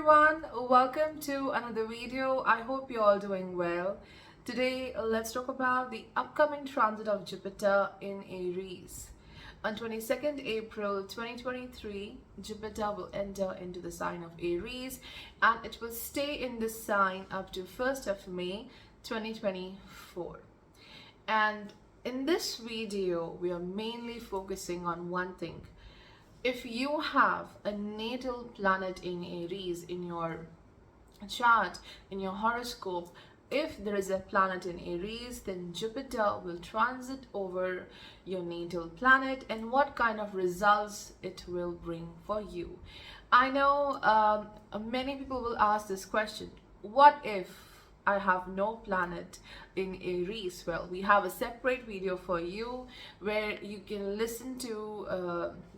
everyone, welcome to another video. I hope you're all doing well. Today, let's talk about the upcoming transit of Jupiter in Aries. On 22nd April 2023, Jupiter will enter into the sign of Aries and it will stay in this sign up to 1st of May 2024. And in this video, we are mainly focusing on one thing. If you have a natal planet in Aries in your chart, in your horoscope, if there is a planet in Aries, then Jupiter will transit over your natal planet and what kind of results it will bring for you. I know many people will ask this question: what if I have no planet in Aries? Well, we have a separate video for you where you can listen to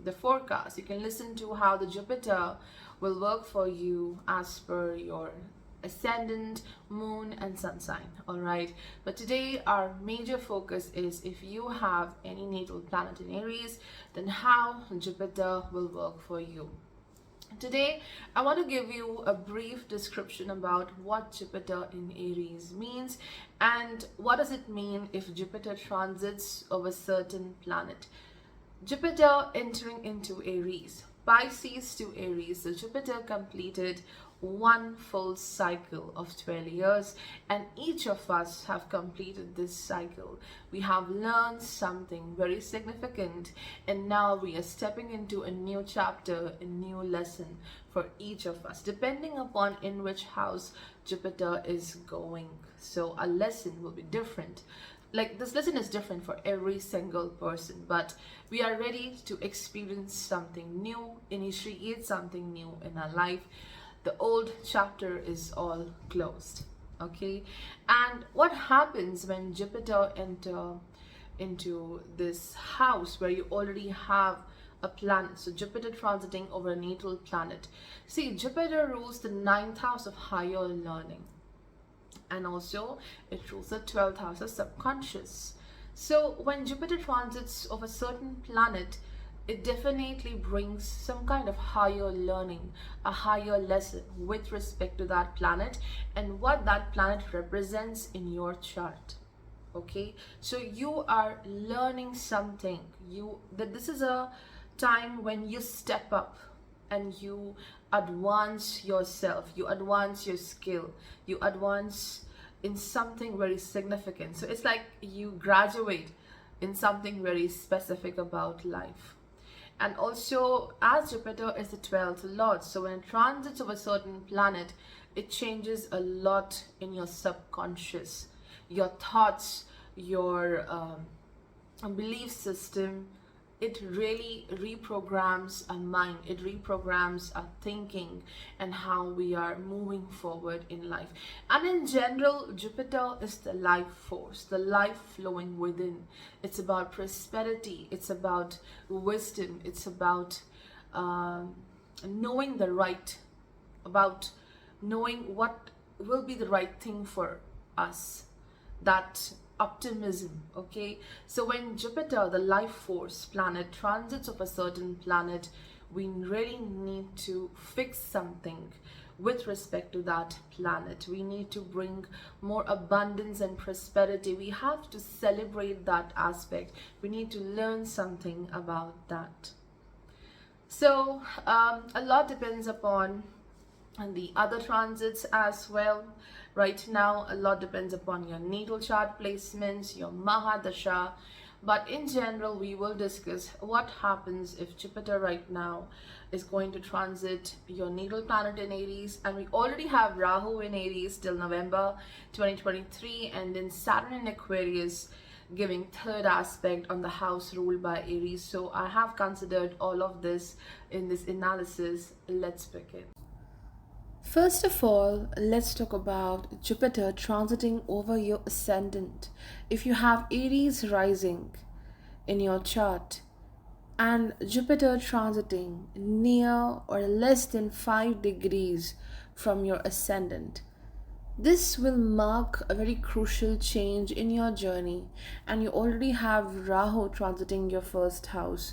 the forecast. You can listen to how the Jupiter will work for you as per your ascendant, moon and sun sign. All right, but today our major focus is if you have any natal planet in Aries, then how Jupiter will work for you. Today, I want to give you a brief description about what Jupiter in Aries means and what does it mean if Jupiter transits over a certain planet. Jupiter entering into Aries, Pisces to Aries. So Jupiter completed one full cycle of 12 years and each of us have completed this cycle. We have learned something very significant and now we are stepping into a new chapter, a new lesson for each of us depending upon in which house Jupiter is going. So a lesson will be different. Like this lesson is different for every single person, but we are ready to experience something new, initiate something new in our life. The old chapter is all closed. Okay, and what happens when Jupiter enter into this house where you already have a planet? So Jupiter transiting over a natal planet. See, Jupiter rules the 9th house of higher learning and also it rules the 12th house of subconscious. So when Jupiter transits over a certain planet, it definitely brings some kind of higher learning, a higher lesson with respect to that planet and what that planet represents in your chart. Okay, so you are learning something. This is a time when you step up and you advance yourself, you advance your skill, you advance in something very significant. So it's like you graduate in something very specific about life. And also, as Jupiter is the 12th lord, so when it transits over a certain planet, it changes a lot in your subconscious, your thoughts, your belief system. It really reprograms our mind, it reprograms our thinking and how we are moving forward in life. And in general, Jupiter is the life force, the life flowing within. It's about prosperity, it's about wisdom, it's about knowing the right, about knowing what will be the right thing for us, that optimism. Okay, so when Jupiter, the life force planet, transits of a certain planet, we really need to fix something with respect to that planet. We need to bring more abundance and prosperity. We have to celebrate that aspect. We need to learn something about that. So a lot depends upon the other transits as well. Right now, a lot depends upon your natal chart placements, your Mahadasha. But in general, we will discuss what happens if Jupiter right now is going to transit your natal planet in Aries. And we already have Rahu in Aries till November 2023. And then Saturn in Aquarius giving third aspect on the house ruled by Aries. So I have considered all of this in this analysis. Let's begin. First of all, let's talk about Jupiter transiting over your ascendant. If you have Aries rising in your chart and Jupiter transiting near or less than 5 degrees from your ascendant, this will mark a very crucial change in your journey, and you already have Rahu transiting your first house.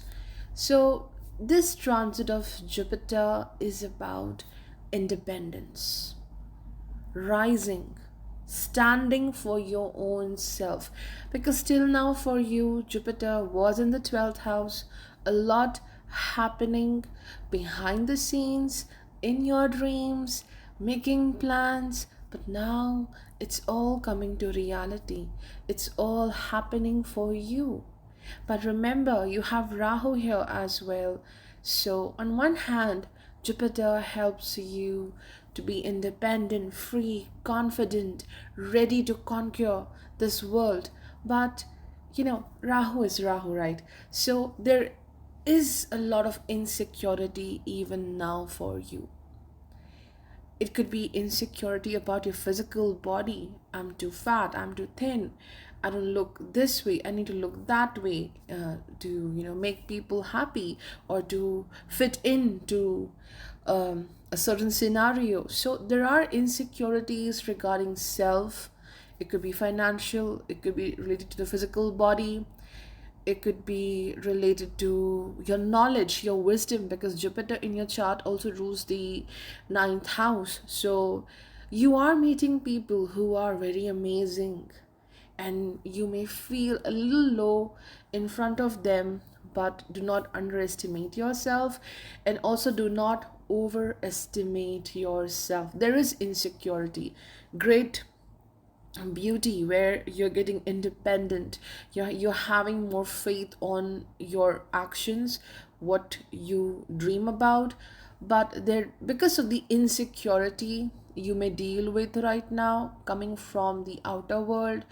So this transit of Jupiter is about independence, rising, standing for your own self. Because till now, for you, Jupiter was in the 12th house, a lot happening behind the scenes, in your dreams, making plans, but now it's all coming to reality. It's all happening for you. But remember, you have Rahu here as well. So, on one hand, Jupiter helps you to be independent, free, confident, ready to conquer this world. But, Rahu is Rahu, right? So, there is a lot of insecurity even now for you. It could be insecurity about your physical body. I'm too fat, I'm too thin, I don't look this way, I need to look that way, to make people happy, or to fit into a certain scenario. So there are insecurities regarding self. It could be financial, it could be related to the physical body, it could be related to your knowledge, your wisdom, because Jupiter in your chart also rules the ninth house. So you are meeting people who are very amazing, and you may feel a little low in front of them, but do not underestimate yourself, and also do not overestimate yourself. There is insecurity, great beauty, where you're getting independent, you're having more faith on your actions, what you dream about. But there, because of the insecurity you may deal with right now coming from the outer world,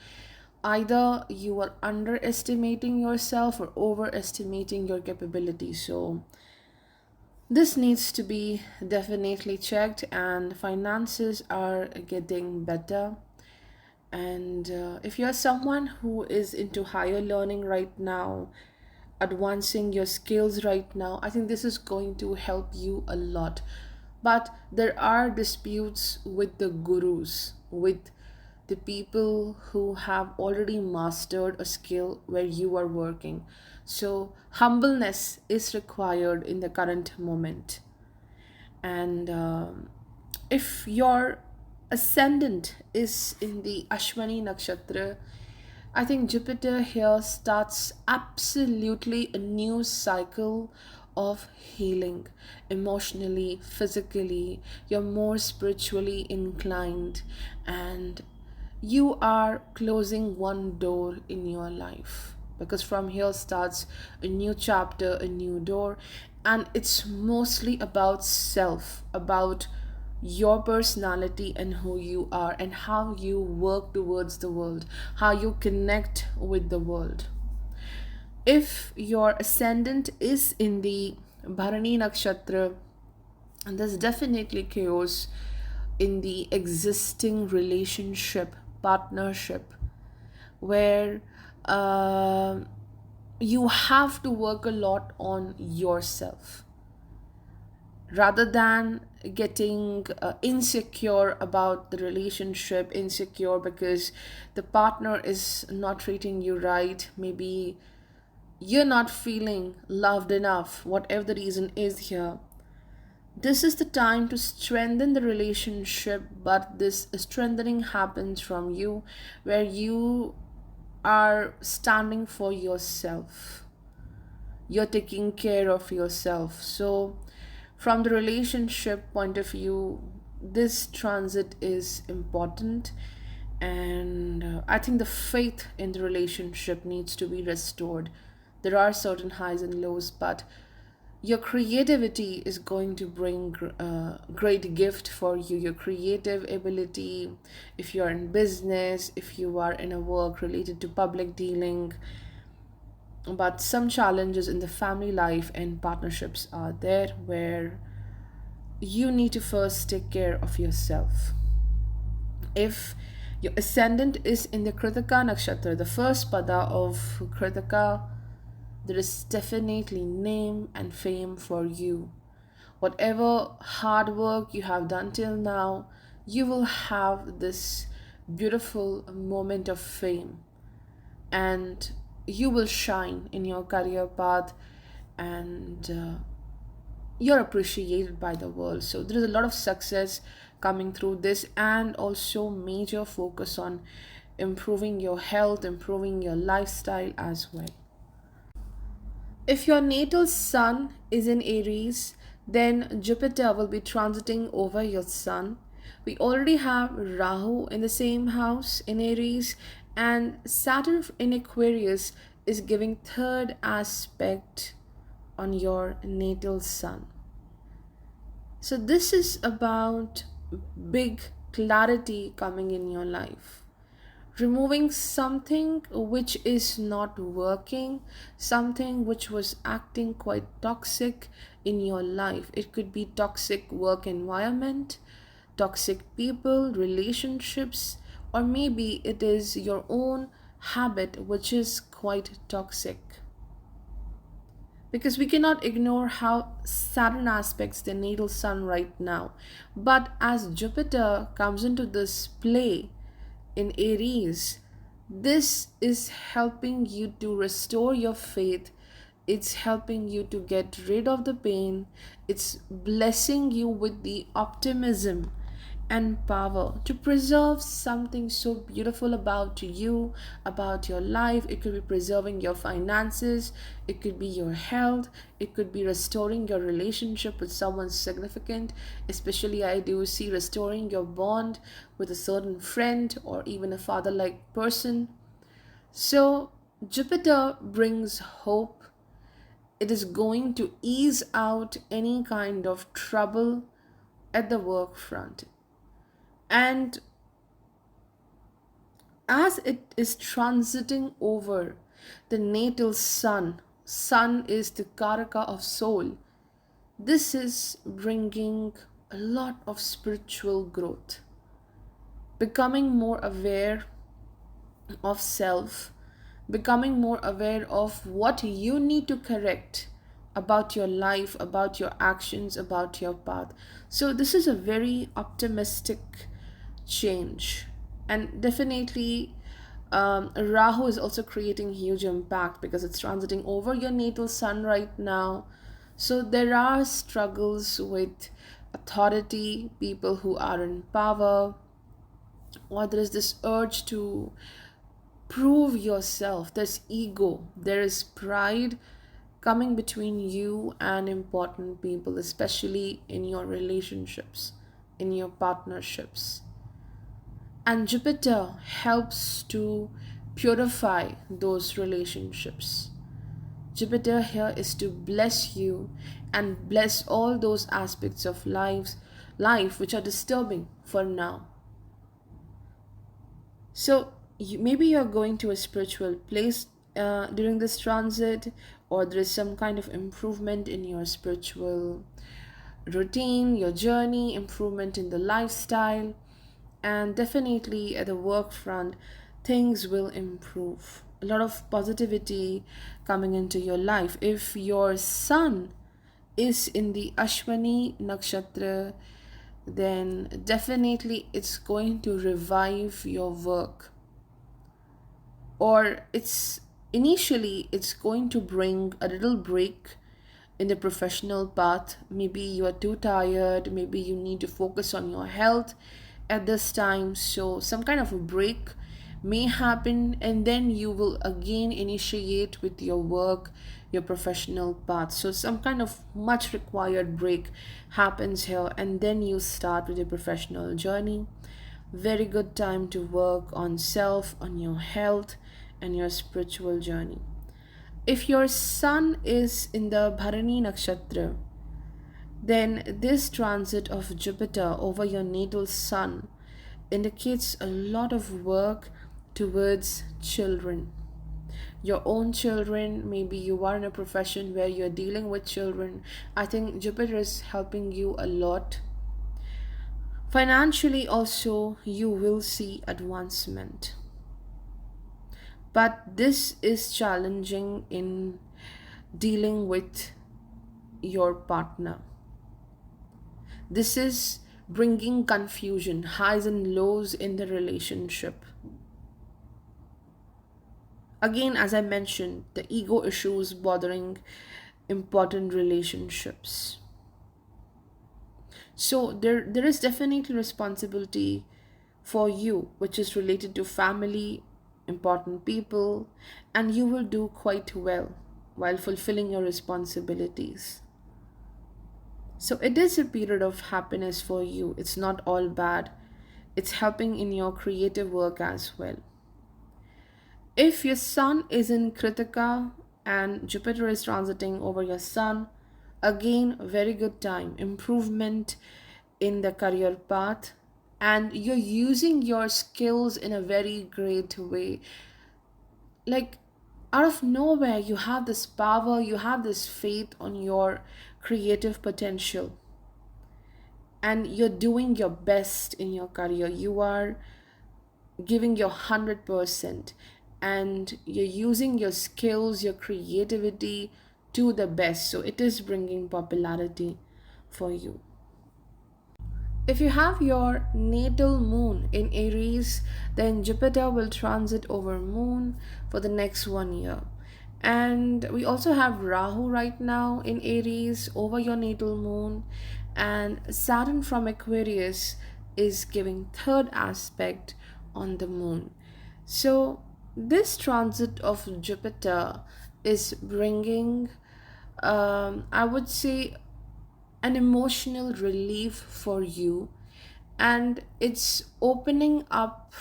either you are underestimating yourself or overestimating your capability. So this needs to be definitely checked, and finances are getting better. And if you're someone who is into higher learning right now, advancing your skills right now, I think this is going to help you a lot. But there are disputes with the gurus, with the people who have already mastered a skill where you are working. So humbleness is required in the current moment. And if your ascendant is in the Ashwini nakshatra, I think Jupiter here starts absolutely a new cycle of healing, emotionally, physically. You're more spiritually inclined, and you are closing one door in your life, because from here starts a new chapter, a new door. And it's mostly about self, about your personality and who you are, and how you work towards the world, how you connect with the world. If your ascendant is in the Bharani nakshatra, and there's definitely chaos in the existing relationship, partnership, where you have to work a lot on yourself, rather than getting insecure about the relationship, insecure because the partner is not treating you right, maybe you're not feeling loved enough, whatever the reason is here. This is the time to strengthen the relationship, but this strengthening happens from you, where you are standing for yourself, you're taking care of yourself. So from the relationship point of view, this transit is important. And I think the faith in the relationship needs to be restored. There are certain highs and lows, but your creativity is going to bring great gift for you, your creative ability. If you are in business, if you are in a work related to public dealing, but some challenges in the family life and partnerships are there, where you need to first take care of yourself. If your ascendant is in the Kritika nakshatra, the first pada of Kritika, there is definitely name and fame for you. Whatever hard work you have done till now, you will have this beautiful moment of fame, and you will shine in your career path. And you're appreciated by the world. So there is a lot of success coming through this, and also major focus on improving your health, improving your lifestyle as well. If your natal sun is in Aries, then Jupiter will be transiting over your sun. We already have Rahu in the same house in Aries, and Saturn in Aquarius is giving third aspect on your natal sun. So, this is about big clarity coming in your life, removing something which is not working, something which was acting quite toxic in your life. It could be toxic work environment, toxic people, relationships, or maybe it is your own habit which is quite toxic. Because we cannot ignore how Saturn aspects the natal sun right now. But as Jupiter comes into this play in Aries, this is helping you to restore your faith. It's helping you to get rid of the pain. It's blessing you with the optimism and power to preserve something so beautiful about you, about your life. It could be preserving your finances, it could be your health, it could be restoring your relationship with someone significant. Especially, I do see restoring your bond with a certain friend or even a father like person. So, Jupiter brings hope. It is going to ease out any kind of trouble at the work front. And as it is transiting over the natal sun is the karaka of soul. This is bringing a lot of spiritual growth, becoming more aware of self, becoming more aware of what you need to correct about your life, about your actions, about your path. So this is a very optimistic change. And definitely, Rahu is also creating huge impact because it's transiting over your natal sun right now. So there are struggles with authority, people who are in power, or there is this urge to prove yourself. There's ego, there is pride coming between you and important people, especially in your relationships, in your partnerships. And Jupiter helps to purify those relationships. Jupiter here is to bless you and bless all those aspects of life which are disturbing for now. So maybe you're going to a spiritual place during this transit, or there is some kind of improvement in your spiritual routine, your journey, improvement in the lifestyle, and definitely at the work front, things will improve. A lot of positivity coming into your life. If your sun is in the Ashwani nakshatra, then definitely it's going to revive your work, or it's going to bring a little break in the professional path. Maybe you are too tired, maybe you need to focus on your health at this time, so some kind of a break may happen, and then you will again initiate with your work, your professional path. So some kind of much required break happens here, and then you start with your professional journey. Very good time to work on self, on your health, and your spiritual journey. If your sun is in the Bharani nakshatra, then this transit of Jupiter over your natal sun indicates a lot of work towards children. Your own children, maybe you are in a profession where you're dealing with children. I think Jupiter is helping you a lot. Financially, also, you will see advancement. But this is challenging in dealing with your partner. This is bringing confusion, highs and lows in the relationship. Again, as I mentioned, the ego issues bothering important relationships. So there is definitely responsibility for you, which is related to family, important people, and you will do quite well while fulfilling your responsibilities. So it is a period of happiness for you. It's not all bad. It's helping in your creative work as well. If your sun is in Kritika and Jupiter is transiting over your sun, again, very good time. Improvement in the career path, and you're using your skills in a very great way. Like, out of nowhere, you have this power, you have this faith on your creative potential, and you're doing your best in your career. You are giving your 100%, and you're using your skills, your creativity to the best. So it is bringing popularity for you. If you have your natal moon in Aries, then Jupiter will transit over moon for the next 1 year. And we also have Rahu right now in Aries over your natal moon, and Saturn from Aquarius is giving third aspect on the moon. So this transit of Jupiter is bringing, I would say, an emotional relief for you, and it's opening up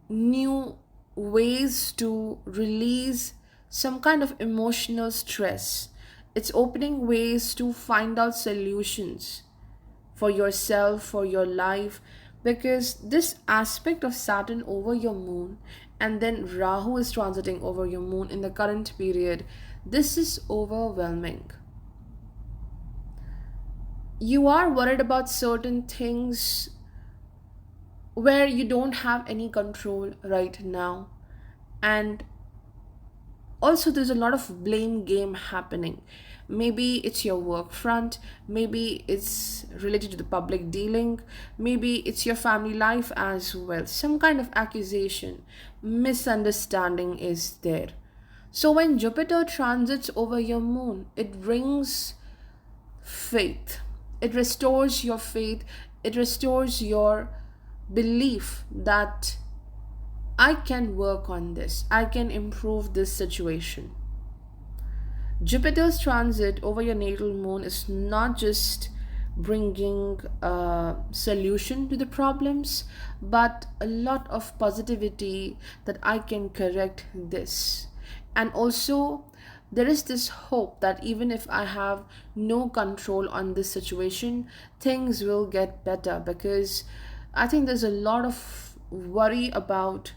new ways to release some kind of emotional stress. It's opening ways to find out solutions for yourself, for your life, because this aspect of Saturn over your moon, and then Rahu is transiting over your moon in the current period, this is overwhelming. You are worried about certain things where you don't have any control right now, and also there's a lot of blame game happening. Maybe it's your work front, maybe it's related to the public dealing, maybe it's your family life as well. Some kind of accusation, misunderstanding is there. So when Jupiter transits over your moon, it brings faith. It restores your faith. It restores your belief that I can work on this, I can improve this situation. Jupiter's transit over your natal moon is not just bringing a solution to the problems, but a lot of positivity that I can correct this. And also, there is this hope that even if I have no control on this situation, things will get better, because I think there's a lot of worry about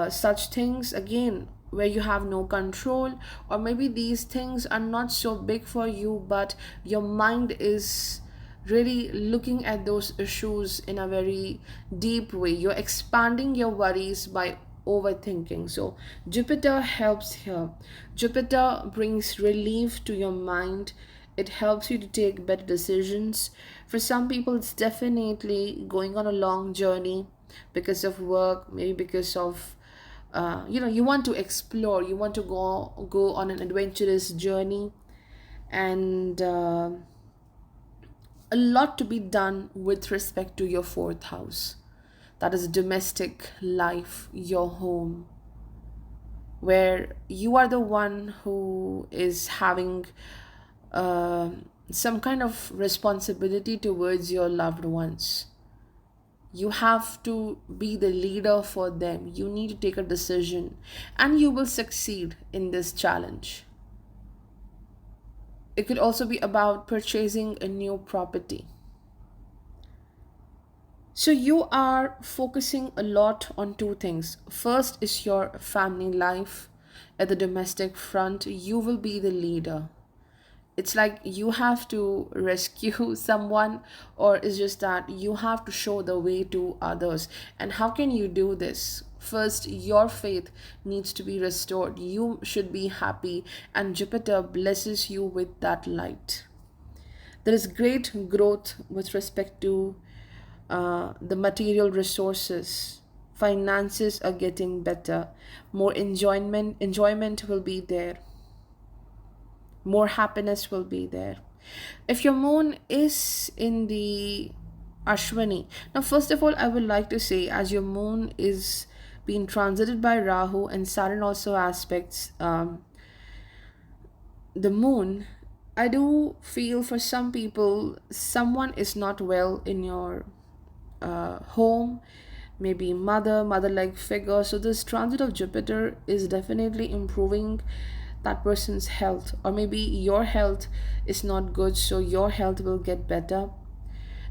such things again, where you have no control, or maybe these things are not so big for you, but your mind is really looking at those issues in a very deep way. You're expanding your worries by overthinking. So Jupiter helps here. Jupiter brings relief to your mind. It helps you to take better decisions. For some people, it's definitely going on a long journey because of work, maybe because of you want to explore, you want to go on an adventurous journey, and a lot to be done with respect to your fourth house, that is domestic life, your home, where you are the one who is having uh, some kind of responsibility towards your loved ones. You have to be the leader for them. You need to take a decision, and you will succeed in this challenge. It could also be about purchasing a new property. So you are focusing a lot on two things. First is your family life. At the domestic front, you will be the leader. It's like you have to rescue someone, or it's just that you have to show the way to others. And how can you do this? First, your faith needs to be restored. You should be happy, and Jupiter blesses you with that light. There is great growth with respect to the material resources. Finances are getting better. More enjoyment will be there. More happiness will be there. If your moon is in the Ashwini, now first of all, I would like to say, as your moon is being transited by Rahu and Saturn also aspects the moon, I do feel for some people, someone is not well in your home, maybe mother like figure. So this transit of Jupiter is definitely improving that person's health, or maybe your health is not good, so your health will get better.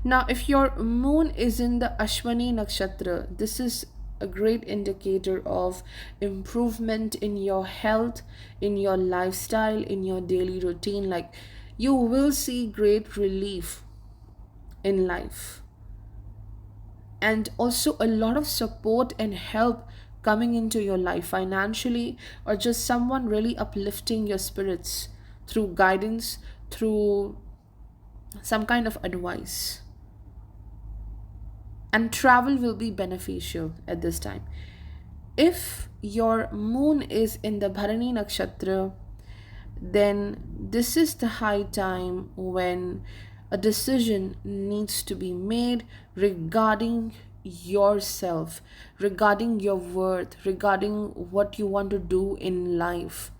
Now, if your moon is in the Ashwani nakshatra, this is a great indicator of improvement in your health, in your lifestyle, in your daily routine. Like, you will see great relief in life, and also a lot of support and help coming into your life financially, or just someone really uplifting your spirits through guidance, through some kind of advice. And travel will be beneficial at this time. If your moon is in the Bharani nakshatra, then this is the high time when a decision needs to be made regarding yourself, regarding your worth, regarding what you want to do in life.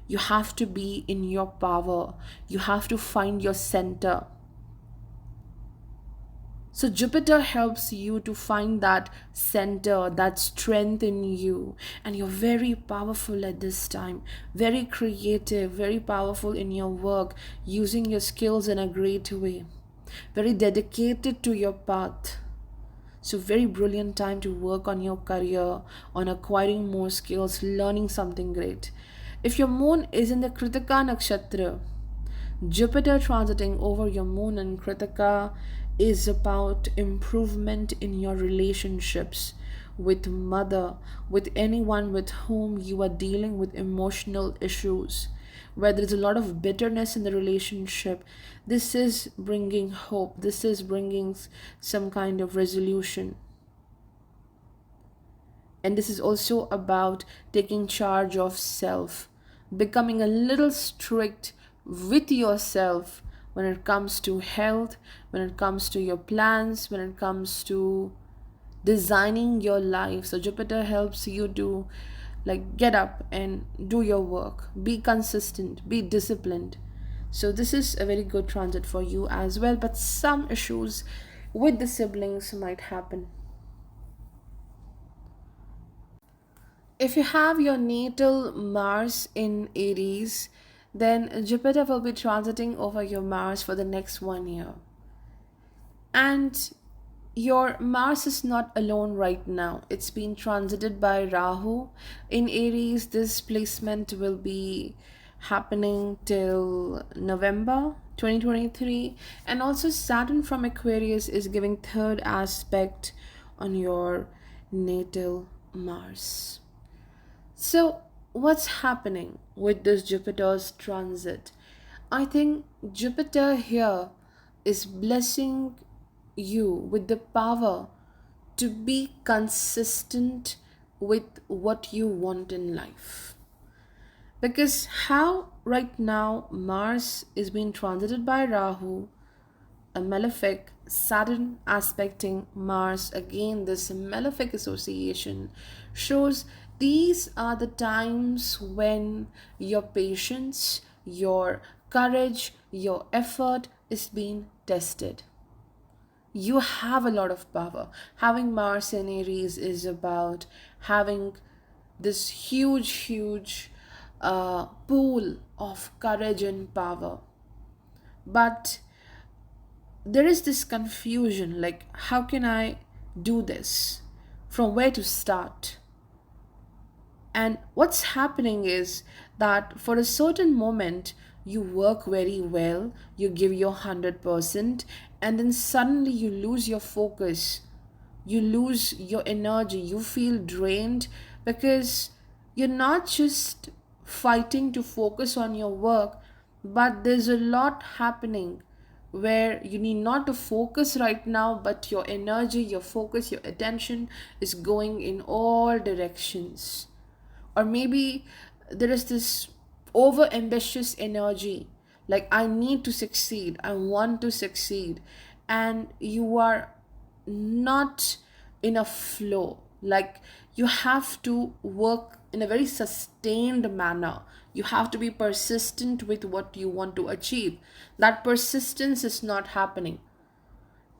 You have to be in your power, you have to find your center. So Jupiter helps you to find that center, that strength in you. And you're very powerful at this time, very creative, very powerful in your work, using your skills in a great way, very dedicated to your path. So very brilliant time to work on your career, on acquiring more skills, learning something great. If your moon is in the Kritika nakshatra, Jupiter transiting over your moon in Kritika is about improvement in your relationships with mother, with anyone with whom you are dealing with emotional issues, where there's a lot of bitterness in the relationship. This is bringing hope, this is bringing some kind of resolution. And this is also about taking charge of self, becoming a little strict with yourself when it comes to health, when it comes to your plans, when it comes to designing your life. So Jupiter helps you to like get up and do your work, be consistent, be disciplined. So this is a very good transit for you as well, but some issues with the siblings might happen. If you have your natal Mars in Aries, then Jupiter will be transiting over your Mars for the next 1 year. And your Mars is not alone right now. It's been transited by Rahu in Aries. This placement will be happening till November 2023. And also Saturn from Aquarius is giving third aspect on your natal Mars. So, what's happening with this Jupiter's transit? I think Jupiter here is blessing you with the power to be consistent with what you want in life. Because how right now Mars is being transited by Rahu, a malefic, Saturn aspecting Mars, again this malefic association shows these are the times when your patience, your courage, your effort is being tested. You have a lot of power. Having Mars in Aries is about having this huge pool of courage and power. But there is this confusion, like how can I do this, from where to start? And what's happening is that for a certain moment you work very well, you give your 100%, and then suddenly you lose your focus, you lose your energy, you feel drained, because you're not just fighting to focus on your work, but there's a lot happening where you need not to focus right now, but your energy, your focus, your attention is going in all directions. Or maybe there is this over ambitious energy, Like, I need to succeed, I want to succeed, and you are not in a flow. Like, you have to work in a very sustained manner. You have to be persistent with what you want to achieve. That persistence is not happening.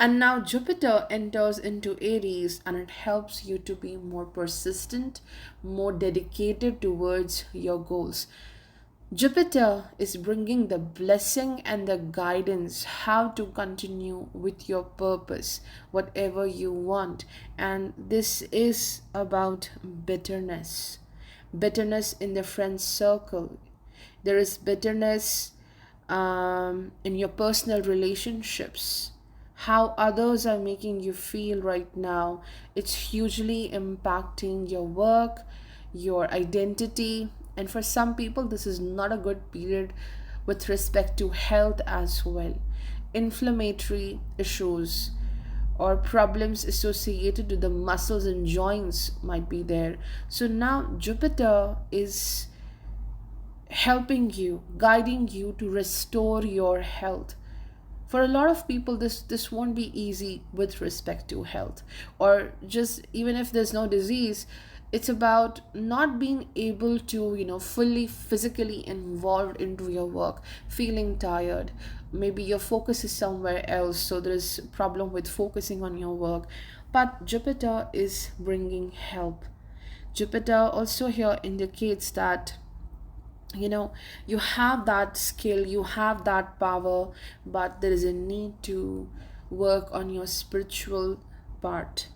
And now Jupiter enters into Aries and it helps you to be more persistent, more dedicated towards your goals. Jupiter is bringing the blessing and the guidance how to continue with your purpose, whatever you want. And this is about bitterness. Bitterness in the friend circle. There is bitterness in your personal relationships. How others are making you feel right now, it's hugely impacting your work, your identity, and for some people, this is not a good period with respect to health as well. Inflammatory issues or problems associated with the muscles and joints might be there. So now Jupiter is helping you, guiding you to restore your health. For a lot of people, this won't be easy with respect to health, or just even if there's no disease, it's about not being able to, fully physically involved into your work, feeling tired. Maybe your focus is somewhere else, so there's problem with focusing on your work. But Jupiter is bringing help. Jupiter also here indicates that you have that skill, you have that power, but there is a need to work on your spiritual part.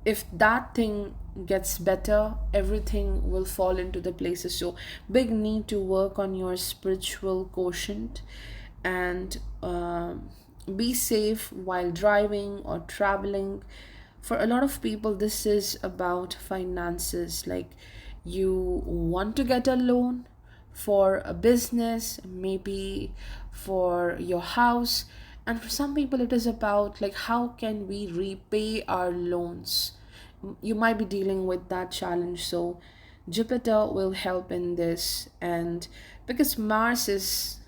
If that thing gets better, everything will fall into the places. So big need to work on your spiritual quotient, and be safe while driving or traveling. For a lot of people, this is about finances. Like, you want to get a loan for a business, maybe for your house. And for some people, it is about like, how can we repay our loans? You might be dealing with that challenge. So Jupiter will help in this. And because Mars is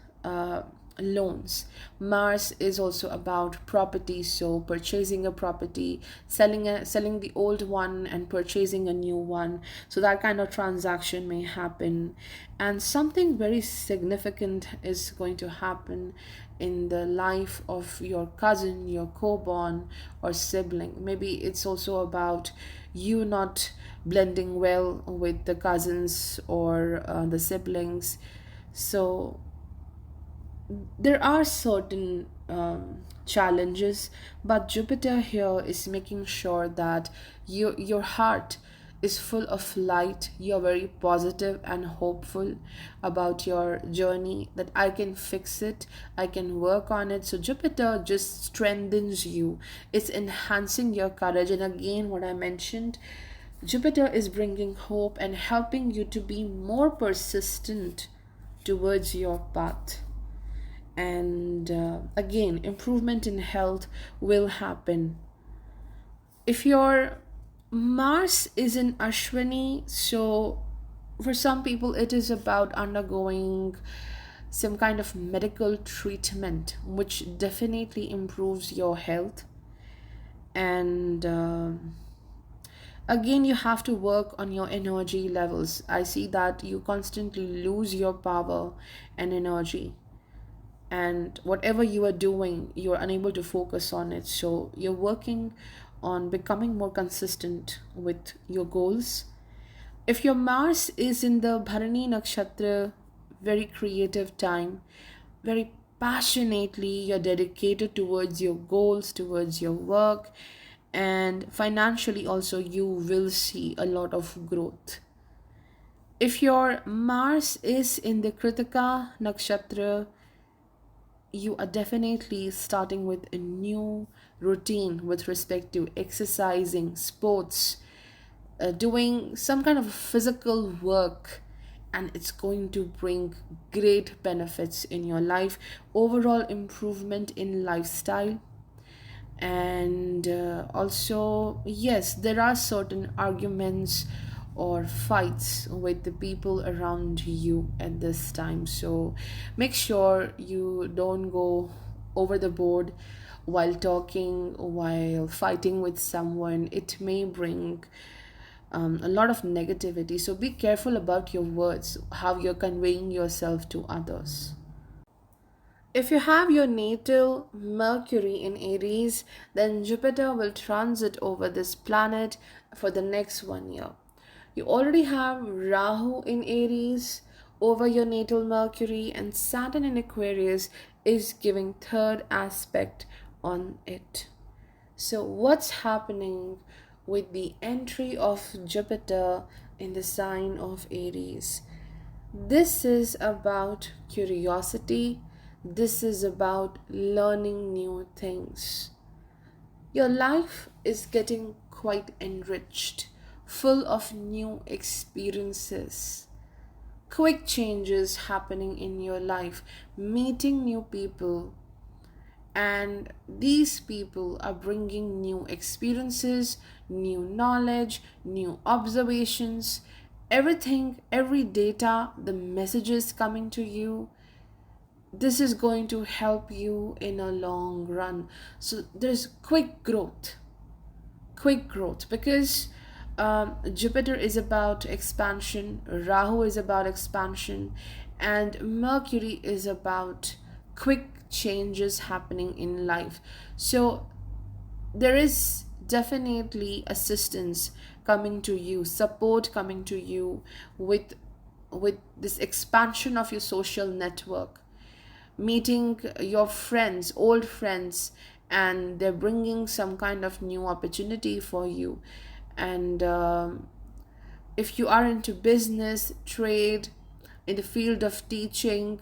loans, Mars is also about property. So purchasing a property, selling the old one and purchasing a new one. So that kind of transaction may happen. And something very significant is going to happen in the life of your cousin, your co-born or sibling. Maybe it's also about you not blending well with the cousins or the siblings. So there are certain challenges, but Jupiter here is making sure that your heart is full of light. You're very positive and hopeful about your journey, that I can fix it, I can work on it. So Jupiter just strengthens you, it's enhancing your courage. And again, what I mentioned, Jupiter is bringing hope and helping you to be more persistent towards your path. And again, improvement in health will happen. If your Mars is in Ashwini, so for some people it is about undergoing some kind of medical treatment, which definitely improves your health. And again, you have to work on your energy levels. I see that you constantly lose your power and energy, and whatever you are doing, you're unable to focus on it. So you're working on becoming more consistent with your goals. If your Mars is in the Bharani nakshatra, very creative time, very passionately you're dedicated towards your goals, towards your work, and financially also you will see a lot of growth. If your Mars is in the Kritika nakshatra, you are definitely starting with a new routine with respect to exercising, sports, doing some kind of physical work, and it's going to bring great benefits in your life, overall improvement in lifestyle. And also, yes, there are certain arguments or fights with the people around you at this time. So make sure you don't go over the board while talking, while fighting with someone. It may bring a lot of negativity. So be careful about your words, how you're conveying yourself to others. If you have your natal Mercury in Aries, then Jupiter will transit over this planet for the next 1 year. You already have Rahu in Aries over your natal Mercury, and Saturn in Aquarius is giving third aspect on it. So, what's happening with the entry of Jupiter in the sign of Aries? This is about curiosity. This is about learning new things. Your life is getting quite enriched, full of new experiences, quick changes happening in your life, meeting new people, and these people are bringing new experiences, new knowledge, new observations, everything, every data, the messages coming to you. This is going to help you in a long run. So there's quick growth, because Jupiter is about expansion, Rahu is about expansion, and Mercury is about quick changes happening in life. So there is definitely assistance coming to you, support coming to you with this expansion of your social network, meeting your friends, old friends, and they're bringing some kind of new opportunity for you. And if you are into business, trade, in the field of teaching,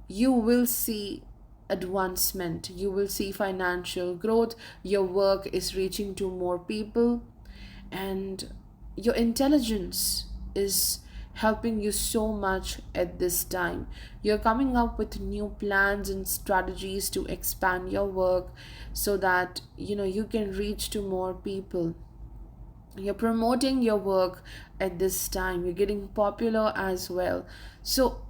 you will see advancement, you will see financial growth, your work is reaching to more people, and your intelligence is helping you so much at this time. You're coming up with new plans and strategies to expand your work so that you can reach to more people. You're promoting your work at this time, you're getting popular as well. So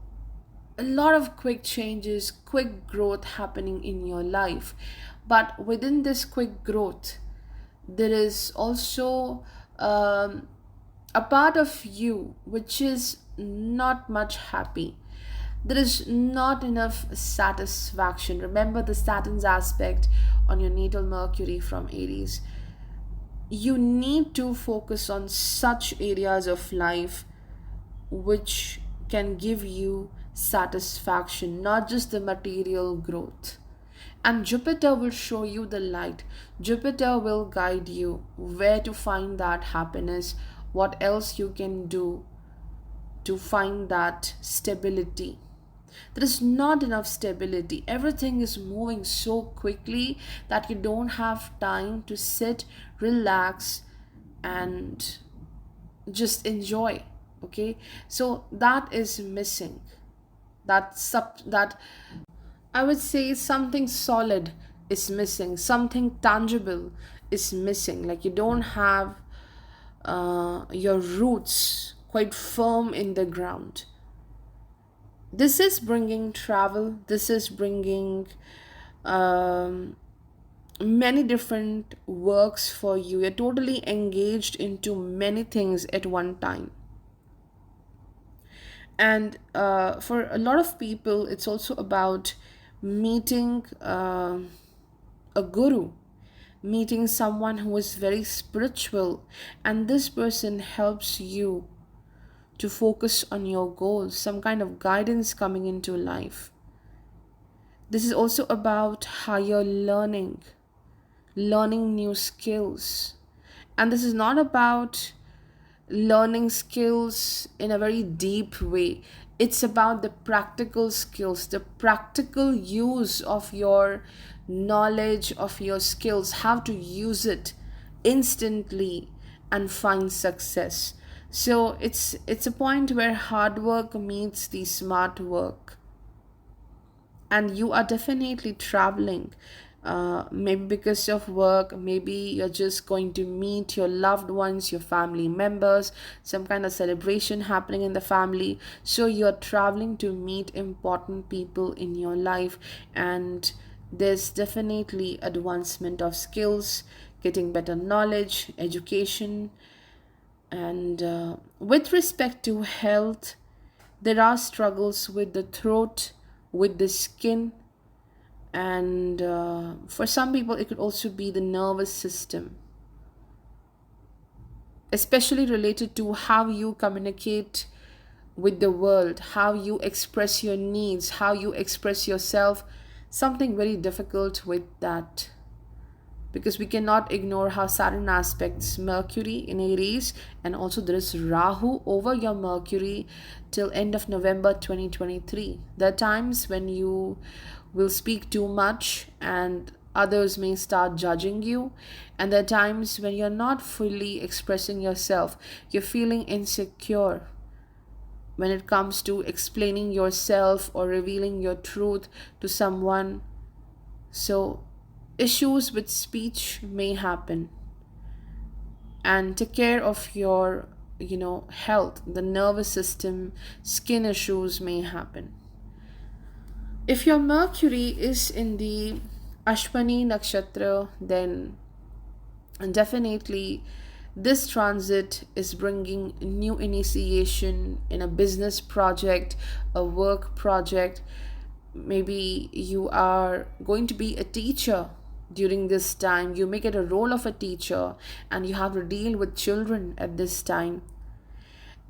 a lot of quick changes, quick growth happening in your life. But within this quick growth, there is also a part of you which is not much happy. There is not enough satisfaction. Remember the Saturn's aspect on your natal Mercury from Aries. You need to focus on such areas of life which can give you satisfaction, not just the material growth. And Jupiter will show you the light. Jupiter will guide you where to find that happiness, what else you can do to find that stability. There is not enough stability. Everything is moving so quickly that you don't have time to sit, relax, and just enjoy. Okay, so that is missing. That I would say something solid is missing, something tangible is missing. Like you don't have your roots quite firm in the ground. This is bringing travel, this is bringing um, many different works for you. You're totally engaged into many things at one time. And for a lot of people, it's also about meeting a guru, meeting someone who is very spiritual, and this person helps you to focus on your goals, some kind of guidance coming into life. This is also about higher learning, learning new skills. And this is not about learning skills in a very deep way. It's about the practical skills, the practical use of your knowledge, of your skills, how to use it instantly and find success. So it's a point where hard work meets the smart work, and you are definitely traveling. maybe because of work, maybe you're just going to meet your loved ones, your family members, some kind of celebration happening in the family. So you're traveling to meet important people in your life, and there's definitely advancement of skills, getting better knowledge, education. And with respect to health, there are struggles with the throat, with the skin, and for some people it could also be the nervous system, especially related to how you communicate with the world, how you express your needs, how you express yourself. Something very difficult with that, because we cannot ignore how Saturn aspects Mercury in Aries, and also there is Rahu over your Mercury till end of November 2023. There are times when you will speak too much and others may start judging you, and there are times when you're not fully expressing yourself. You're feeling insecure when it comes to explaining yourself or revealing your truth to someone. So issues with speech may happen, and take care of your health. The nervous system, skin issues may happen. If your Mercury is in the Ashwini nakshatra, then definitely this transit is bringing new initiation in a business project, a work project. Maybe you are going to be a teacher during this time. You may get a role of a teacher and you have to deal with children at this time.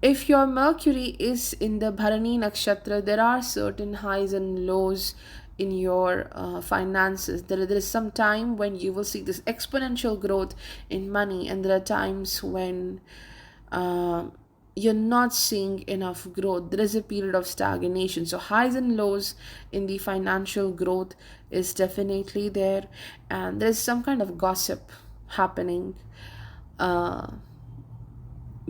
If your Mercury is in the Bharani nakshatra, there are certain highs and lows in your finances. There is some time when you will see this exponential growth in money, and there are times when uh, you're not seeing enough growth. There is a period of stagnation. So highs and lows in the financial growth is definitely there, and there's some kind of gossip happening uh,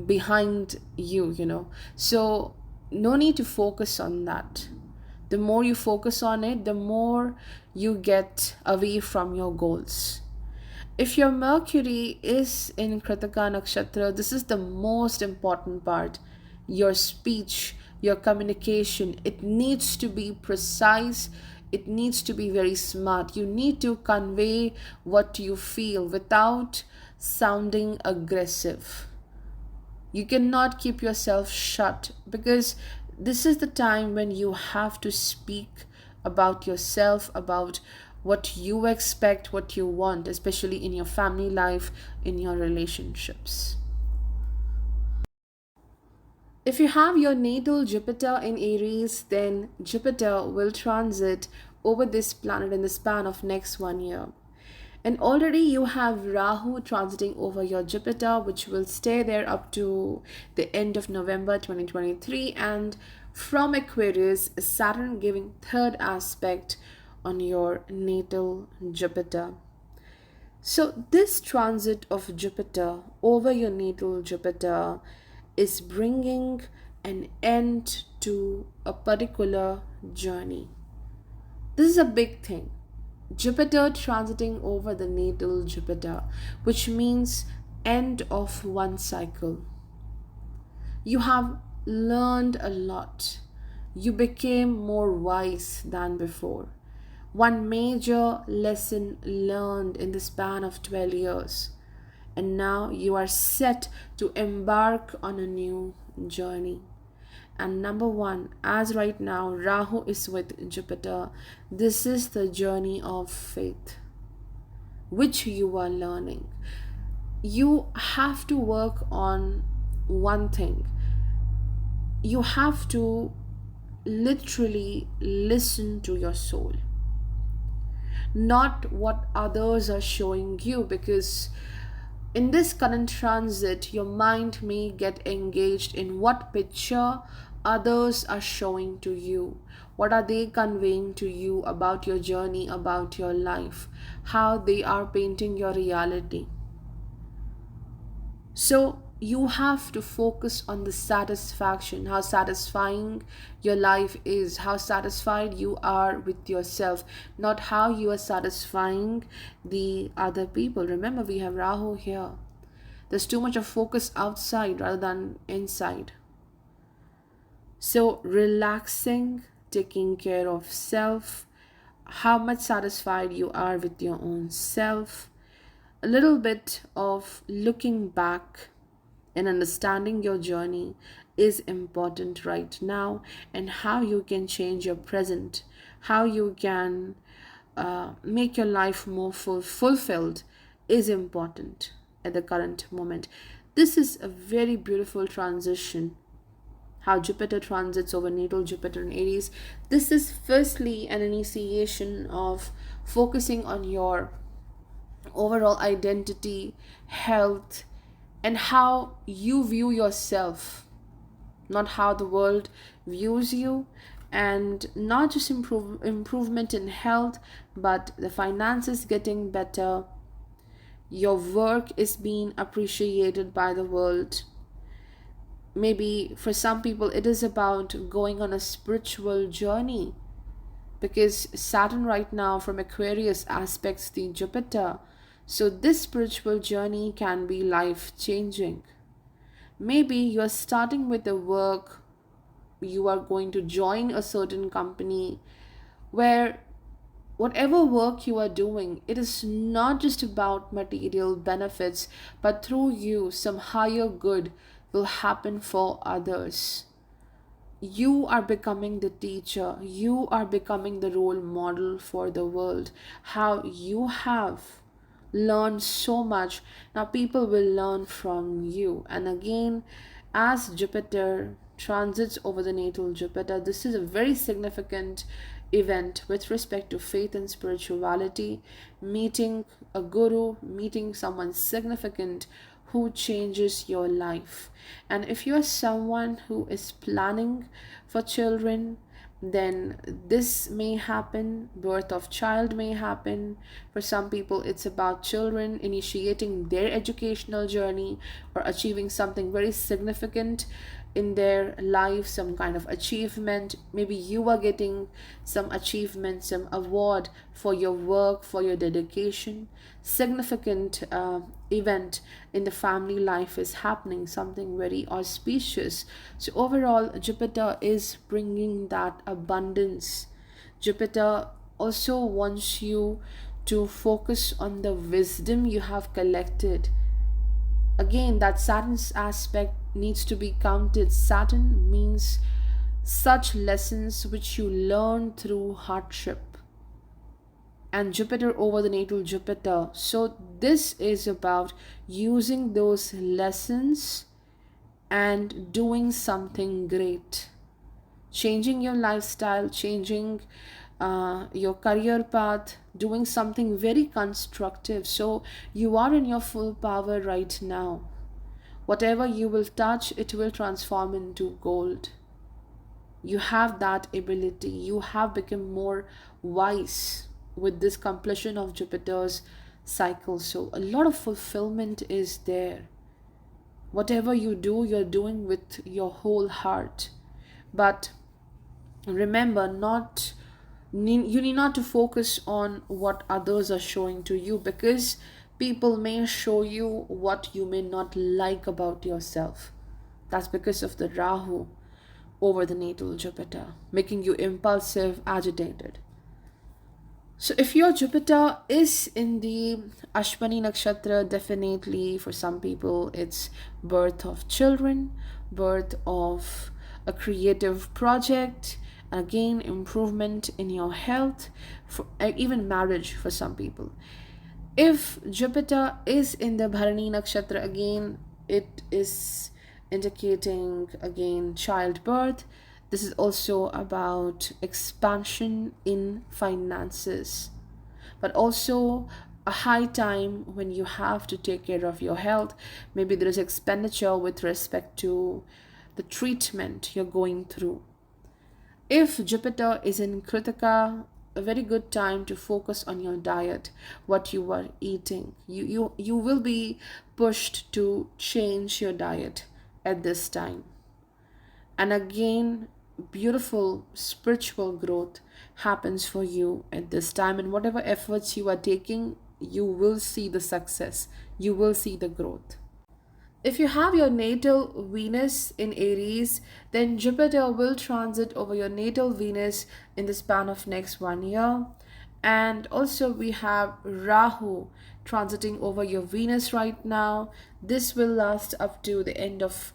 behind you. So no need to focus on that. The more you focus on it, the more you get away from your goals. If your Mercury is in Kritaka Nakshatra, this is the most important part. Your speech, your communication, it needs to be precise. It needs to be very smart. You need to convey what you feel without sounding aggressive. You cannot keep yourself shut, because this is the time when you have to speak about yourself, about what you expect, what you want, especially in your family life, in your relationships. If you have your natal Jupiter in Aries, then Jupiter will transit over this planet in the span of next 1 year. And already you have Rahu transiting over your Jupiter, which will stay there up to the end of November 2023. And from Aquarius, Saturn giving third aspect on your natal Jupiter. So, this transit of Jupiter over your natal Jupiter is bringing an end to a particular journey. This is a big thing. Jupiter transiting over the natal Jupiter, which means end of one cycle. You have learned a lot. You became more wise than before. One major lesson learned in the span of 12 years. And now you are set to embark on a new journey. And number one, as right now Rahu is with Jupiter, this is the journey of faith which you are learning. You have to work on one thing. You have to literally listen to your soul, not what others are showing you, because in this current transit, your mind may get engaged in what picture others are showing to you. What are they conveying to you about your journey, about your life, how they are painting your reality. So, you have to focus on the satisfaction, how satisfying your life is, how satisfied you are with yourself, not how you are satisfying the other people. Remember, we have Rahu here. There's too much of focus outside rather than inside. So, relaxing, taking care of self, how much satisfied you are with your own self, a little bit of looking back and understanding your journey is important right now, and how you can change your present, how you can make your life more fulfilled is important at the current moment. This is a very beautiful transition, how Jupiter transits over natal Jupiter in Aries. This is firstly an initiation of focusing on your overall identity, health, and how you view yourself, not how the world views you, and not just improvement in health, but the finances getting better, your work is being appreciated by the world. Maybe for some people it is about going on a spiritual journey, because Saturn right now from Aquarius aspects the Jupiter. So this spiritual journey can be life changing. Maybe you are starting with a work, you are going to join a certain company where whatever work you are doing, it is not just about material benefits, but through you, some higher good will happen for others. You are becoming the teacher, you are becoming the role model for the world. How you have learned so much, now people will learn from you. And again, as Jupiter transits over the natal Jupiter, this is a very significant event with respect to faith and spirituality, meeting a guru, meeting someone significant who changes your life. And if you are someone who is planning for children, then this may happen, birth of child may happen. For some people it's about children initiating their educational journey or achieving something very significant in their life, some kind of achievement. Maybe you are getting some achievement, some award for your work, for your dedication. Significant event in the family life is happening, something very auspicious. So overall, Jupiter is bringing that abundance. Jupiter also wants you to focus on the wisdom you have collected. Again, that Saturn's aspect needs to be counted. Saturn means such lessons which you learn through hardship, and Jupiter over the natal Jupiter. So this is about using those lessons and doing something great, changing your lifestyle, changing your career path, doing something very constructive. So you are in your full power right now. Whatever you will touch, it will transform into gold. You have that ability. You have become more wise with this completion of Jupiter's cycle. So a lot of fulfillment is there. Whatever you do, you're doing with your whole heart. But remember, you need not to focus on what others are showing to you, because people may show you what you may not like about yourself. That's because of the Rahu over the natal Jupiter, making you impulsive, agitated. So if your Jupiter is in the Ashwini Nakshatra, definitely for some people it's birth of children, birth of a creative project, again improvement in your health, for even marriage for some people. If Jupiter is in the Bharani Nakshatra, again it is indicating again childbirth. This is also about expansion in finances, but also a high time when you have to take care of your health. Maybe there is expenditure with respect to the treatment you're going through. If Jupiter is in Kritika, a very good time to focus on your diet, what you are eating. You will be pushed to change your diet at this time. And again, beautiful spiritual growth happens for you at this time. And whatever efforts you are taking, you will see the success, you will see the growth. If you have your natal Venus in Aries, then Jupiter will transit over your natal Venus in the span of next 1 year. And also we have Rahu transiting over your Venus right now. This will last up to the end of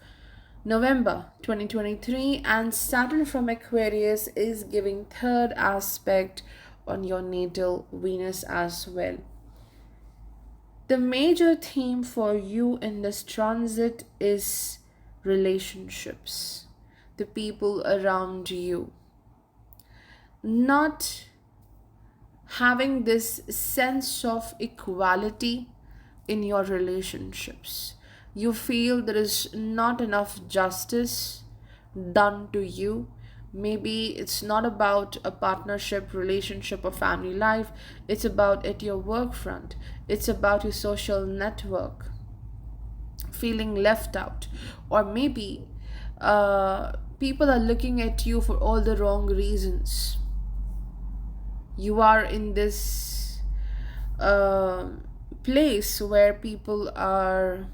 November 2023, and Saturn from Aquarius is giving third aspect on your natal Venus as well. The major theme for you in this transit is relationships, the people around you. Not having this sense of equality in your relationships. You feel there is not enough justice done to you. Maybe it's not about a partnership, relationship, or family life. It's about at your work front. It's about your social network. Feeling left out. Or maybe people are looking at you for all the wrong reasons. You are in this place where people are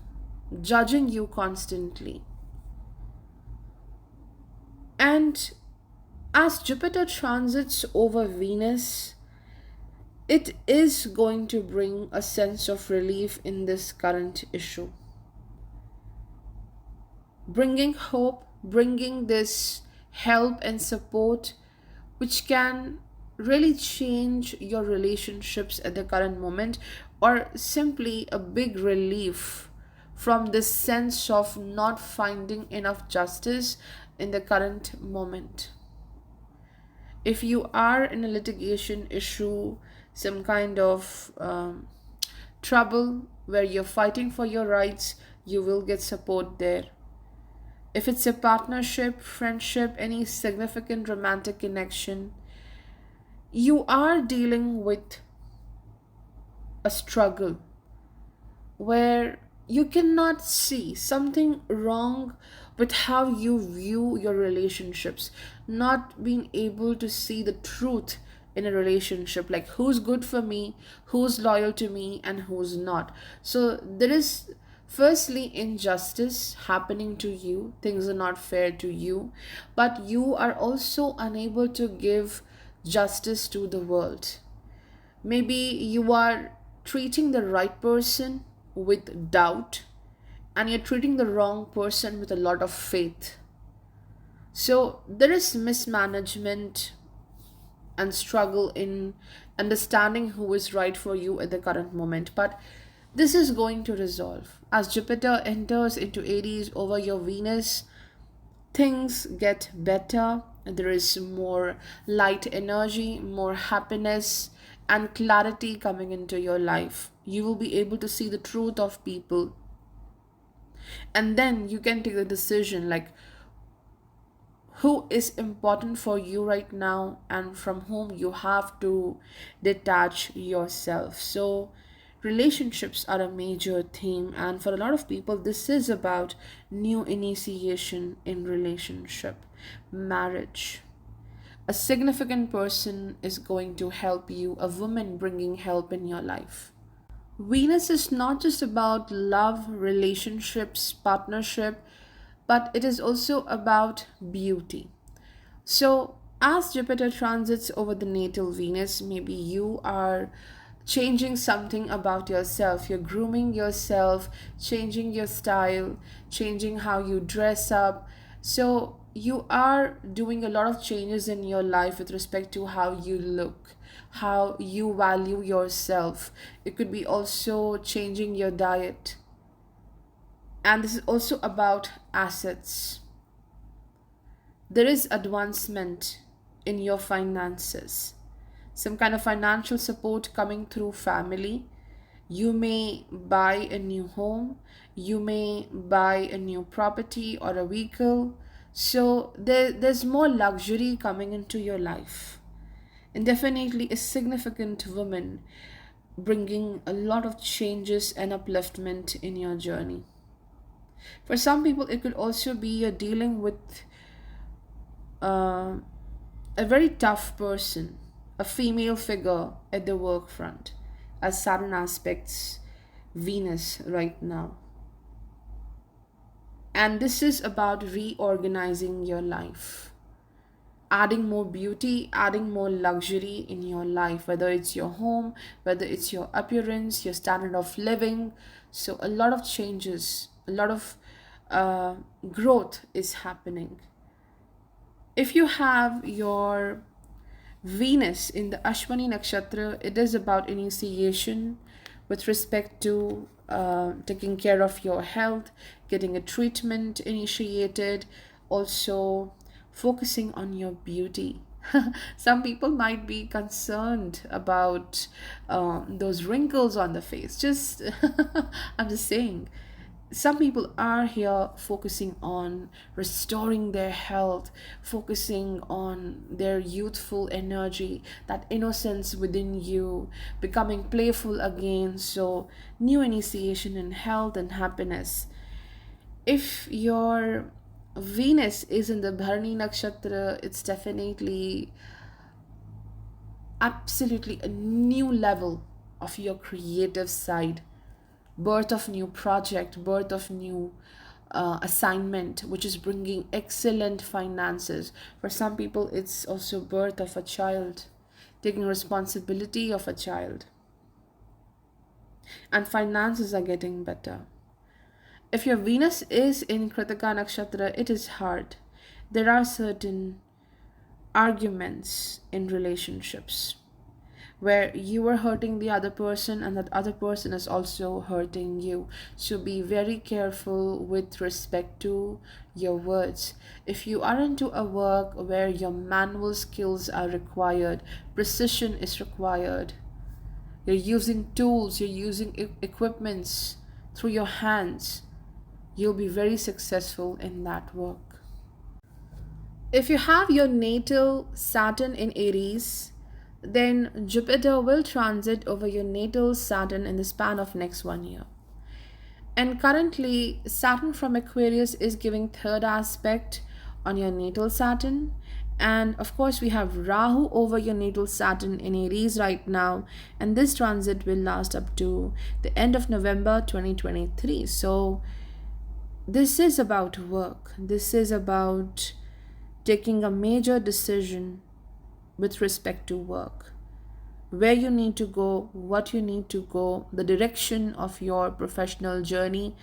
judging you constantly. And as Jupiter transits over Venus, it is going to bring a sense of relief in this current issue. Bringing hope, bringing this help and support, which can really change your relationships at the current moment, or simply a big relief from this sense of not finding enough justice in the current moment. If you are in a litigation issue, some kind of trouble where you're fighting for your rights, you will get support there. If it's a partnership, friendship, any significant romantic connection, you are dealing with a struggle where you cannot see something wrong with how you view your relationships, not being able to see the truth in a relationship, like who's good for me, who's loyal to me, and who's not. So there is firstly injustice happening to you, things are not fair to you, but you are also unable to give justice to the world. Maybe you are treating the right person with doubt, and you're treating the wrong person with a lot of faith. So there is mismanagement and struggle in understanding who is right for you at the current moment. But this is going to resolve. As Jupiter enters into Aries over your Venus, things get better. There is more light energy, more happiness, and clarity coming into your life. You will be able to see the truth of people. And then you can take a decision like who is important for you right now and from whom you have to detach yourself. So relationships are a major theme, and for a lot of people this is about new initiation in relationship, marriage. A significant person is going to help you, a woman bringing help in your life. Venus is not just about love, relationships, partnership, but it is also about beauty. So, as Jupiter transits over the natal Venus, maybe you are changing something about yourself. You're grooming yourself, changing your style, changing how you dress up. So, you are doing a lot of changes in your life with respect to how you look, how you value yourself. It could be also changing your diet. And this is also about assets. There is advancement in your finances, some kind of financial support coming through family. You may buy a new home, you may buy a new property or a vehicle. So there's more luxury coming into your life. and definitely a significant woman, bringing a lot of changes and upliftment in your journey. For some people, it could also be you're dealing with uh, a very tough person, a female figure at the work front, as Saturn aspects Venus right now. And this is about reorganizing your life, adding more beauty, adding more luxury in your life, whether it's your home, whether it's your appearance, your standard of living. So, a lot of changes, a lot of uh, growth is happening. If you have your Venus in the Ashwini Nakshatra, it is about initiation with respect to taking care of your health, getting a treatment initiated, also focusing on your beauty. Some people might be concerned about those wrinkles on the face. Just, I'm just saying, some people are here focusing on restoring their health, focusing on their youthful energy, that innocence within you, becoming playful again. So, new initiation in health and happiness. If your Venus is in the Bharani Nakshatra, it's definitely absolutely a new level of your creative side, birth of new project, birth of new assignment, which is bringing excellent finances. For some people, it's also birth of a child, taking responsibility of a child, and finances are getting better. If your Venus is in Kritika Nakshatra, it is hard. There are certain arguments in relationships where you are hurting the other person and that other person is also hurting you. So be very careful with respect to your words. If you are into a work where your manual skills are required, precision is required, you're using tools, you're using equipments through your hands, you'll be very successful in that work. If you have your natal Saturn in Aries, then Jupiter will transit over your natal Saturn in the span of next 1 year. And currently, Saturn from Aquarius is giving third aspect on your natal Saturn. And of course, we have Rahu over your natal Saturn in Aries right now. And this transit will last up to the end of November 2023. So, this is about work. This is about taking a major decision with respect to work, where you need to go, what you need to go, the direction of your professional journey.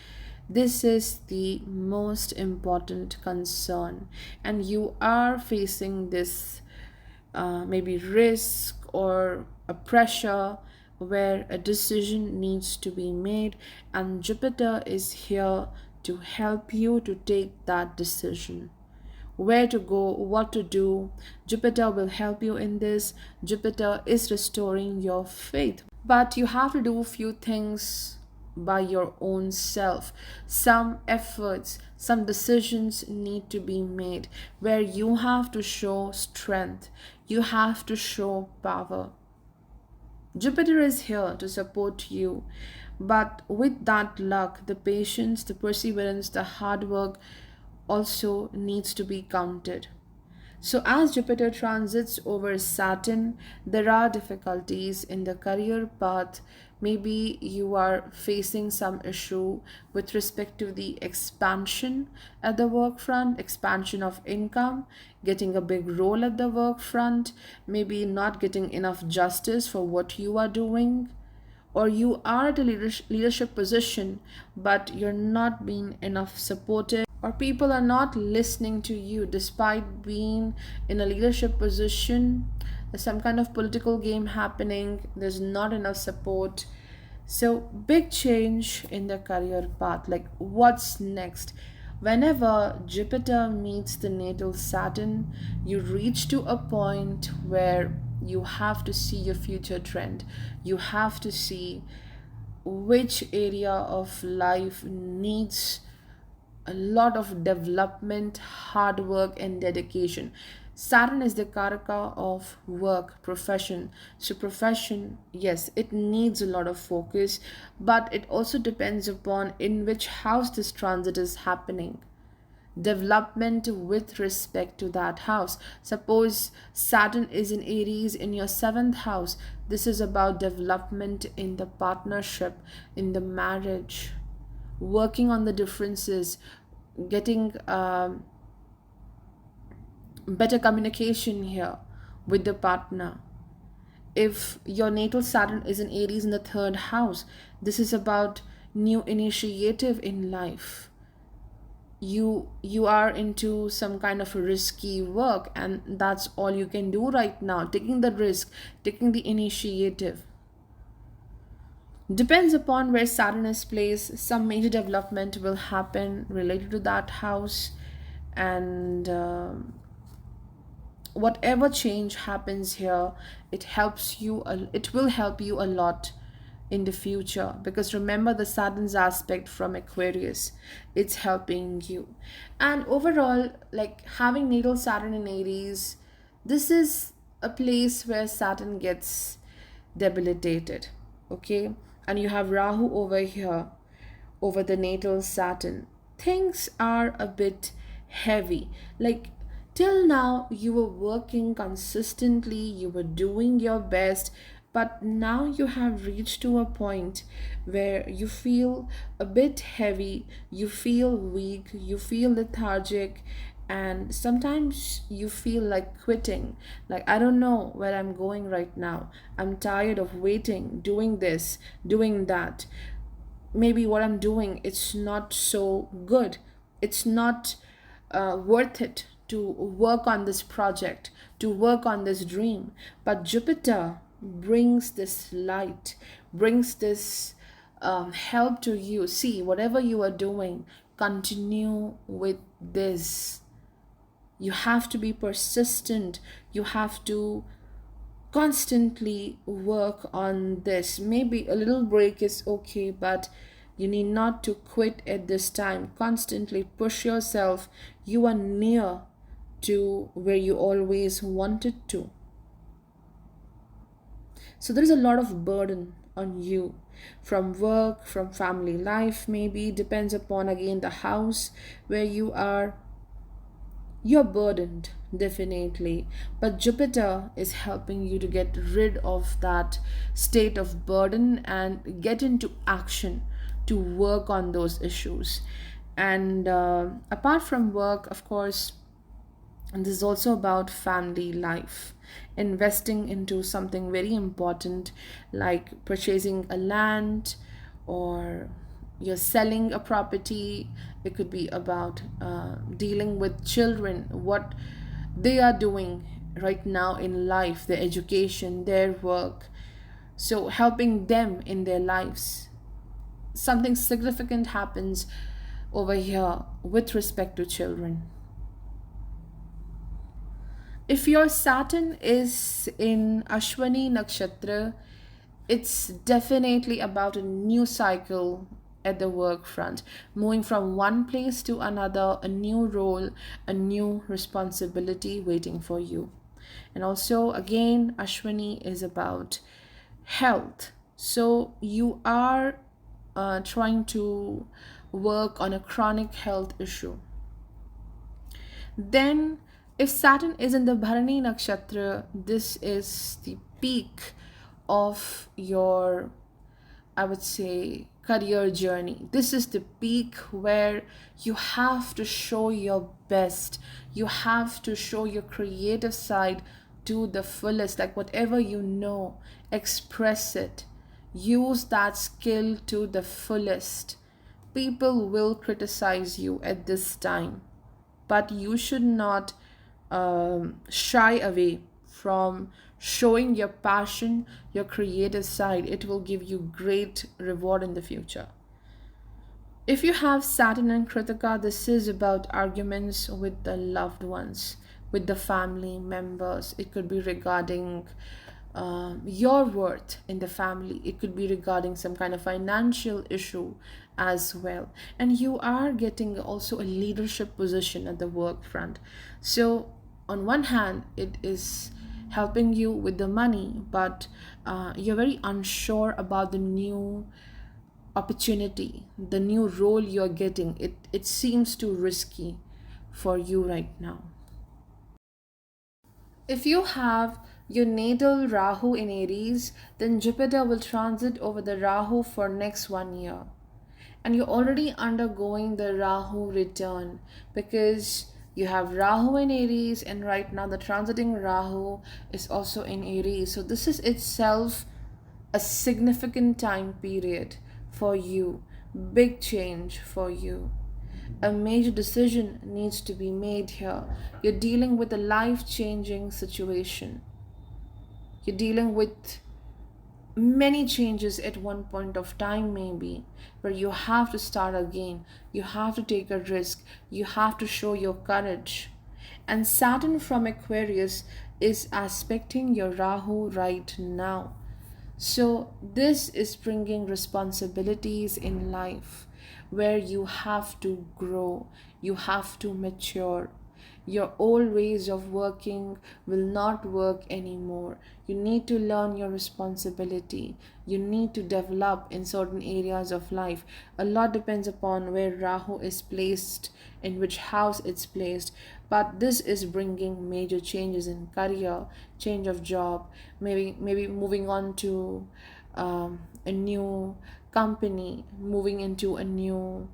This is the most important concern, and you are facing this maybe risk or a pressure where a decision needs to be made, and Jupiter is here to help you to take that decision, where to go, what to do. Jupiter will help you in this. Jupiter is restoring your faith. But you have to do a few things by your own self. Some efforts, some decisions need to be made where you have to show strength, you have to show power. Jupiter is here to support you, but with that luck, the patience, the perseverance, the hard work also needs to be counted. So, as Jupiter transits over Saturn, there are difficulties in the career path. Maybe you are facing some issue with respect to the expansion at the work front, expansion of income, getting a big role at the work front, maybe not getting enough justice for what you are doing, or you are at a leadership position but you're not being enough supported, or people are not listening to you despite being in a leadership position. There's some kind of political game happening, there's not enough support. So big change in the career path, like what's next. Whenever Jupiter meets the natal Saturn, you reach to a point where you have to see your future trend, you have to see which area of life needs a lot of development, hard work, and dedication. Saturn is the karaka of work, profession. So, profession, yes, it needs a lot of focus, but it also depends upon in which house this transit is happening. Development with respect to that house. Suppose Saturn is in Aries in your seventh house. This is about development in the partnership, in the marriage, working on the differences, getting better communication here with the partner. If your natal Saturn is in Aries in the third house, this is about new initiative in life. You are into some kind of risky work, and that's all you can do right now, taking the risk, taking the initiative. Depends upon where Saturn is placed, some major development will happen related to that house, and whatever change happens here, it will help you a lot in the future, because remember the Saturn's aspect from Aquarius, it's helping you. And overall, like having natal Saturn in Aries, this is a place where Saturn gets debilitated, okay? And you have Rahu over here, over the natal Saturn. Things are a bit heavy. Like till now, you were working consistently, you were doing your best, but now you have reached to a point where you feel a bit heavy, you feel weak, you feel lethargic, and sometimes you feel like quitting. Like, I don't know where I'm going right now. I'm tired of waiting, doing this, doing that. Maybe what I'm doing, it's not so good. It's not worth it to work on this project, to work on this dream. But Jupiter brings this light, brings this help to you. See, whatever you are doing, continue with this. You have to be persistent. You have to constantly work on this. Maybe a little break is okay, but you need not to quit at this time. Constantly push yourself. You are near to where you always wanted to. So there is a lot of burden on you from work, from family life, maybe depends upon again the house where you are. You're burdened, definitely, but Jupiter is helping you to get rid of that state of burden and get into action to work on those issues. And apart from work, of course, and this is also about family life, investing into something very important like purchasing a land, or you're selling a property. It could be about dealing with children, what they are doing right now in life, their education, their work. So, helping them in their lives. Something significant happens over here with respect to children. If your Saturn is in Ashwini Nakshatra, it's definitely about a new cycle at the work front, moving from one place to another, a new role, a new responsibility waiting for you. And also, again, Ashwini is about health. So you are trying to work on a chronic health issue. Then, if Saturn is in the Bharani Nakshatra, this is the peak of your, I would say, career journey. This is the peak where you have to show your best. You have to show your creative side to the fullest. Like whatever you know, express it. Use that skill to the fullest. People will criticize you at this time, but you should not shy away from showing your passion, your creative side. It will give you great reward in the future. If you have Saturn and Kritika, this is about arguments with the loved ones, with the family members. It could be regarding your worth in the family. It could be regarding some kind of financial issue as well. And you are getting also a leadership position at the work front. So on one hand, it is helping you with the money, but you're very unsure about the new opportunity, the new role you're getting. It seems too risky for you right now. If you have your natal Rahu in Aries, then Jupiter will transit over the Rahu for next 1 year. And you're already undergoing the Rahu return because you have Rahu in Aries, and right now the transiting Rahu is also in Aries. So this is itself a significant time period for you, big change for you. A major decision needs to be made here. You're dealing with a life changing situation. You're dealing with many changes at one point of time, maybe, where you have to start again. You have to take a risk. You have to show your courage. And Saturn from Aquarius is aspecting your Rahu right now. So, this is bringing responsibilities in life where you have to grow, you have to mature. Your old ways of working will not work anymore. You need to learn your responsibility. You need to develop in certain areas of life. A lot depends upon where Rahu is placed, in which house it's placed. But this is bringing major changes in career, change of job, maybe moving on to a new company, moving into a new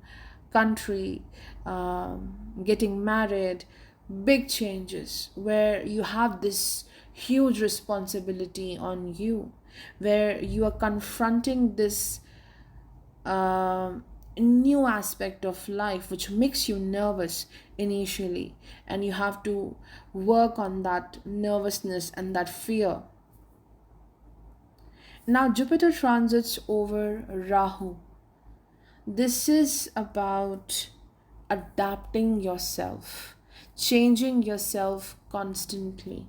country, getting married, big changes where you have this huge responsibility on you, where you are confronting this new aspect of life which makes you nervous initially, and you have to work on that nervousness and that fear. Now, Jupiter transits over Rahu. This is about adapting yourself, changing yourself constantly.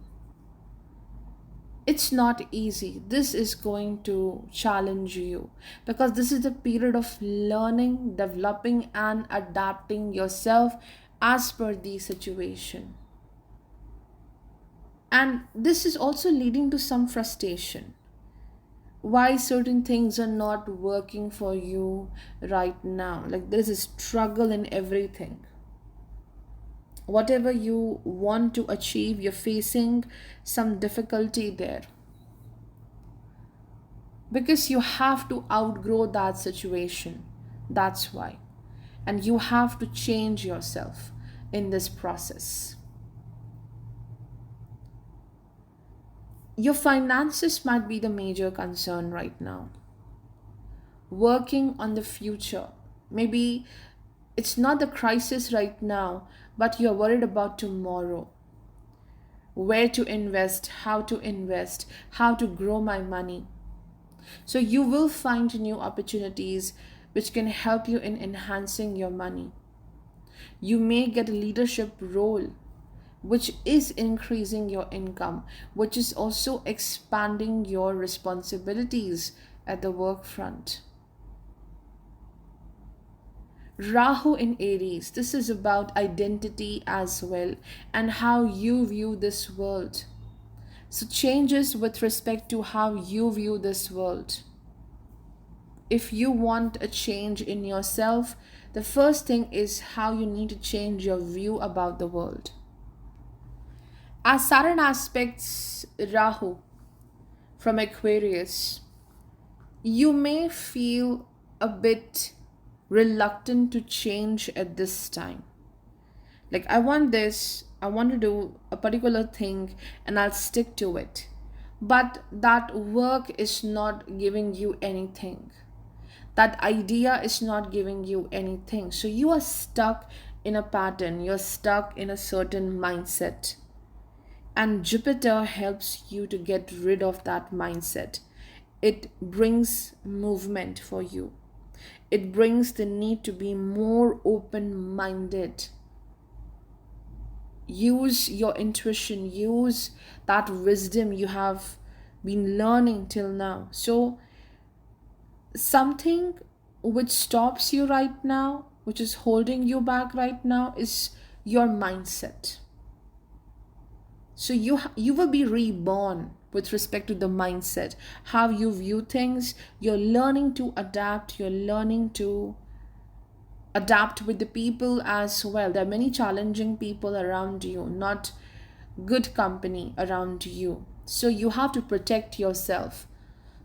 It's not easy. This is going to challenge you because this is the period of learning, developing, and adapting yourself as per the situation. And this is also leading to some frustration. Why certain things are not working for you right now? Like, there's a struggle in everything. Whatever you want to achieve, you're facing some difficulty there because you have to outgrow that situation. That's why. And you have to change yourself in this process. Your finances might be the major concern right now. Working on the future. Maybe it's not the crisis right now, but you're worried about tomorrow. Where to invest, how to grow my money. So you will find new opportunities which can help you in enhancing your money. You may get a leadership role which is increasing your income, which is also expanding your responsibilities at the work front. Rahu in Aries, this is about identity as well and how you view this world. So changes with respect to how you view this world. If you want a change in yourself, the first thing is how you need to change your view about the world. As Saturn aspects Rahu from Aquarius, you may feel a bit reluctant to change at this time. Like, I want this, I want to do a particular thing, and I'll stick to it. But that work is not giving you anything. That idea is not giving you anything. So you are stuck in a pattern, you're stuck in a certain mindset. And Jupiter helps you to get rid of that mindset. It brings movement for you. It brings the need to be more open-minded. Use your intuition, use that wisdom you have been learning till now. So, something which stops you right now, which is holding you back right now, is your mindset. So you will be reborn with respect to the mindset, how you view things. You're learning to adapt. You're learning to adapt with the people as well. There are many challenging people around you, not good company around you. So you have to protect yourself.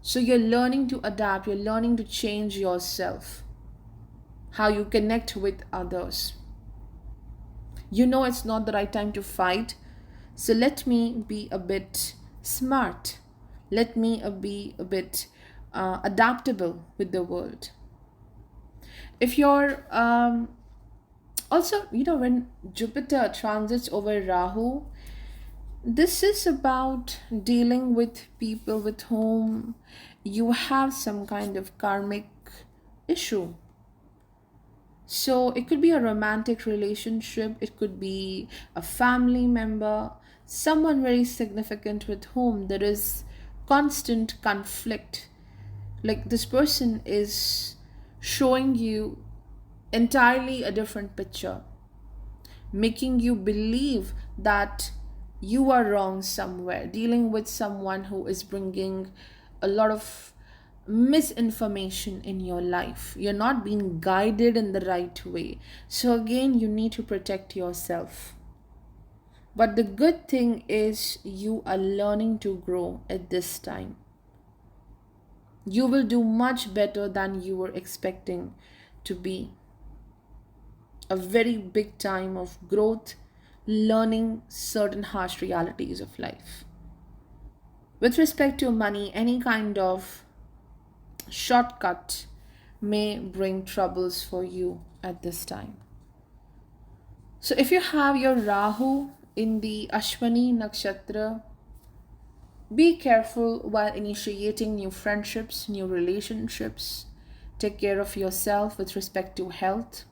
So you're learning to adapt. You're learning to change yourself, how you connect with others. You know it's not the right time to fight. So let me be a bit smart. Let me be a bit adaptable with the world. If you're also, when Jupiter transits over Rahu, this is about dealing with people with whom you have some kind of karmic issue. So it could be a romantic relationship, it could be a family member, someone very significant with whom there is constant conflict. Like this person is showing you entirely a different picture, making you believe that you are wrong somewhere, dealing with someone who is bringing a lot of misinformation in your life. You're not being guided in the right way. So, again, you need to protect yourself. But the good thing is, you are learning to grow at this time. You will do much better than you were expecting to be. A very big time of growth, learning certain harsh realities of life. With respect to money, any kind of shortcut may bring troubles for you at this time. So if you have your Rahu in the Ashwini nakshatra, be careful while initiating new friendships, new relationships. Take care of yourself with respect to health.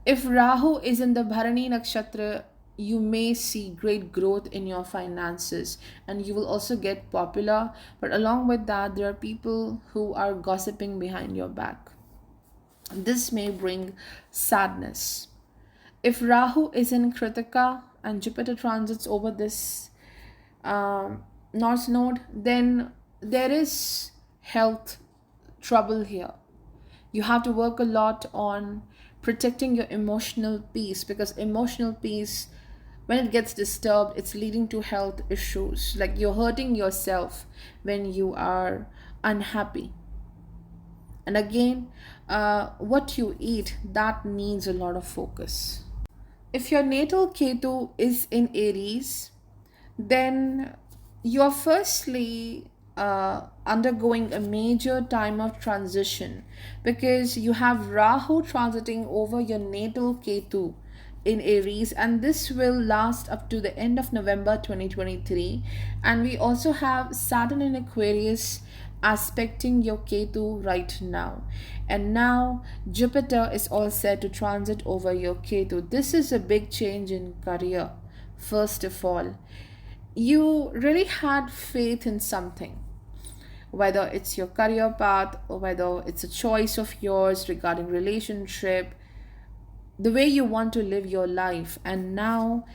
If Rahu is in the Bharani nakshatra, you may see great growth in your finances and you will also get popular. But along with that, there are people who are gossiping behind your back. This may bring sadness. If Rahu is in Kritika and Jupiter transits over this North Node, then there is health trouble here. You have to work a lot on protecting your emotional peace, because emotional peace, when it gets disturbed, it's leading to health issues. Like you're hurting yourself when you are unhappy. And again, what you eat, that needs a lot of focus. If your natal Ketu is in Aries, then you're firstly undergoing a major time of transition, because you have Rahu transiting over your natal Ketu in Aries, and this will last up to the end of November 2023. And we also have Saturn in Aquarius aspecting your Ketu right now. And now Jupiter is all set to transit over your Ketu. This is a big change in career. First of all, you really had faith in something, whether it's your career path or whether it's a choice of yours regarding relationship, the way you want to live your life. And now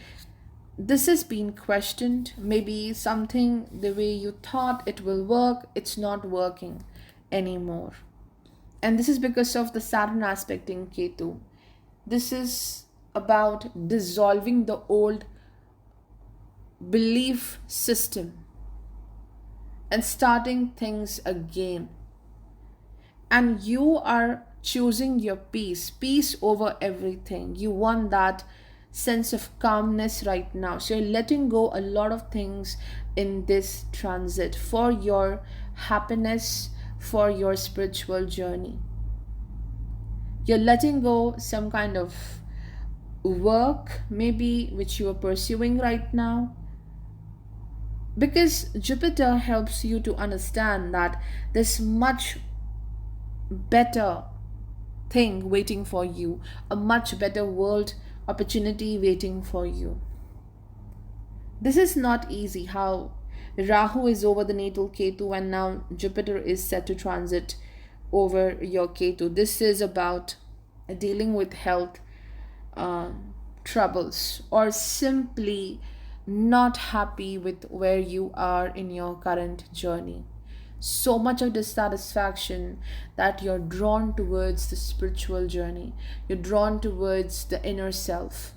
this has been questioned. Maybe something, the way you thought it will work, it's not working anymore. And this is because of the Saturn aspect in Ketu. This is about dissolving the old belief system and starting things again. And you are choosing your peace over everything. You want that sense of calmness right now. So you're letting go a lot of things in this transit for your happiness, for your spiritual journey. You're letting go some kind of work, maybe, which you are pursuing right now, because Jupiter helps you to understand that there's much better thing waiting for you, a much better world opportunity waiting for you. This is not easy, how Rahu is over the natal Ketu and now Jupiter is set to transit over your Ketu. This is about dealing with health troubles, or simply not happy with where you are in your current journey. So much of dissatisfaction that you're drawn towards the spiritual journey, you're drawn towards the inner self,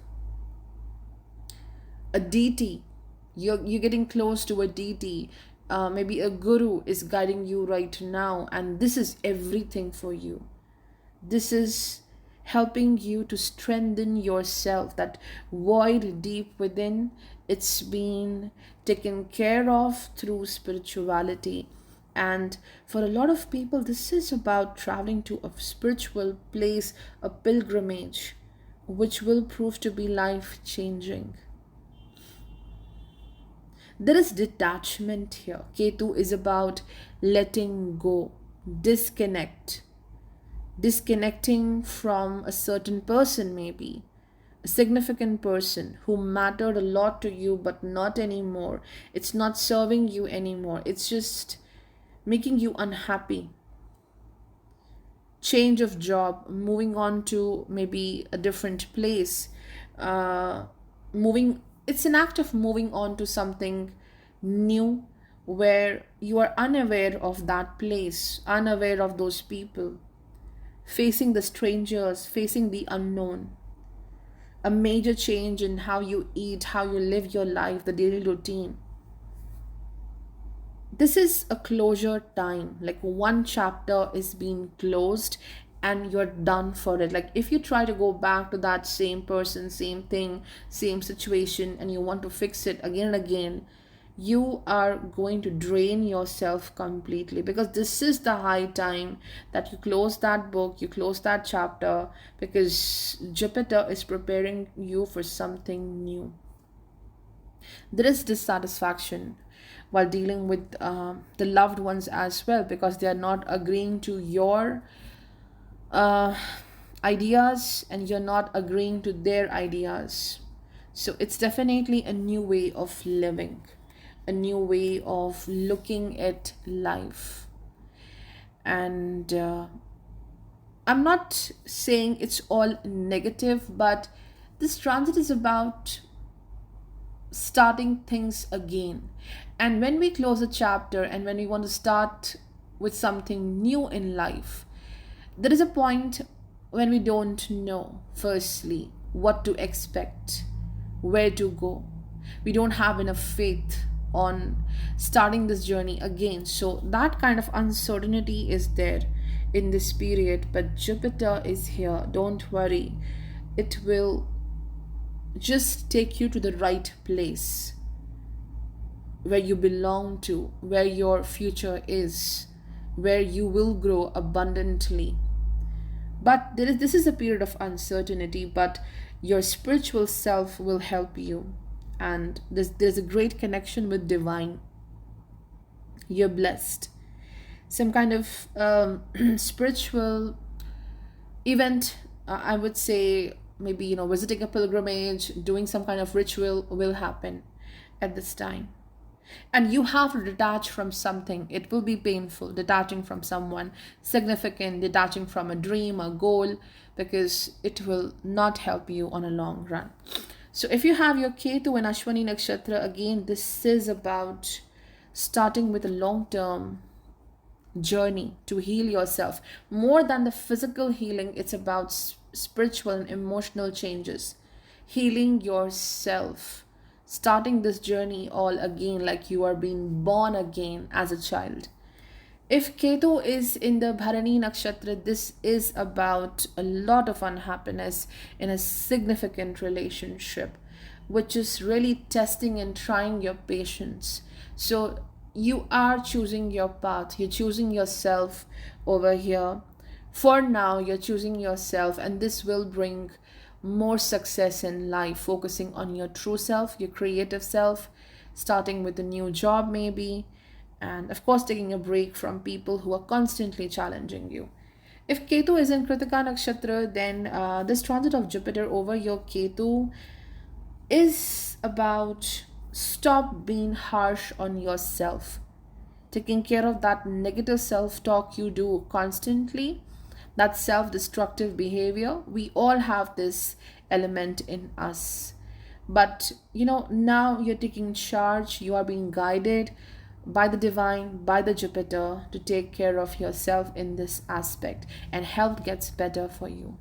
a deity. You're getting close to a deity. Maybe a guru is guiding you right now, and this is everything for you. This is helping you to strengthen yourself. That void deep within, it's been taken care of through spirituality. And for a lot of people, this is about traveling to a spiritual place, a pilgrimage, which will prove to be life changing. There is detachment here. Ketu is about letting go, disconnect, disconnecting from a certain person, maybe a significant person who mattered a lot to you, but not anymore. It's not serving you anymore, it's just making you unhappy. Change of job, moving on to maybe a different place, uh, moving, it's an act of moving on to something new, where you are unaware of that place, unaware of those people, facing the strangers, facing the unknown. A major change in how you eat, how you live your life, the daily routine. This is a closure time. Like one chapter is being closed and you're done for it. Like if you try to go back to that same person, same thing, same situation, and you want to fix it again and again, you are going to drain yourself completely, because this is the high time that you close that book, you close that chapter, because Jupiter is preparing you for something new. There is dissatisfaction while dealing with the loved ones as well, because they are not agreeing to your uh, ideas and you're not agreeing to their ideas. So it's definitely a new way of living, a new way of looking at life. And I'm not saying it's all negative, but this transit is about starting things again. And when we close a chapter and when we want to start with something new in life, there is a point when we don't know, firstly, what to expect, where to go. We don't have enough faith on starting this journey again. So that kind of uncertainty is there in this period. But Jupiter is here. Don't worry. It will just take you to the right place, where you belong to, where your future is, where you will grow abundantly. But this is a period of uncertainty, but your spiritual self will help you. And there's a great connection with divine. You're blessed. Some kind of spiritual event, I would say, maybe, visiting a pilgrimage, doing some kind of ritual will happen at this time. And you have to detach from something. It will be painful, detaching from someone significant, detaching from a dream, a goal, because it will not help you on a long run. So if you have your Ketu and Ashwini Nakshatra, again, this is about starting with a long-term journey to heal yourself. More than the physical healing, it's about spiritual and emotional changes. Healing yourself, starting this journey all again, like you are being born again as a child. If Ketu is in the Bharani Nakshatra, this is about a lot of unhappiness in a significant relationship, which is really testing and trying your patience. So you are choosing your path, you're choosing yourself over here. For now, you're choosing yourself, and this will bring more success in life, focusing on your true self, your creative self, starting with a new job, maybe, and of course, taking a break from people who are constantly challenging you. If Ketu is in Kritika Nakshatra, then this transit of Jupiter over your Ketu is about stop being harsh on yourself, taking care of that negative self talk you do constantly, that self destructive behavior. We all have this element in us. But now you're taking charge, you are being guided by the divine, by the Jupiter, to take care of yourself in this aspect, and health gets better for you.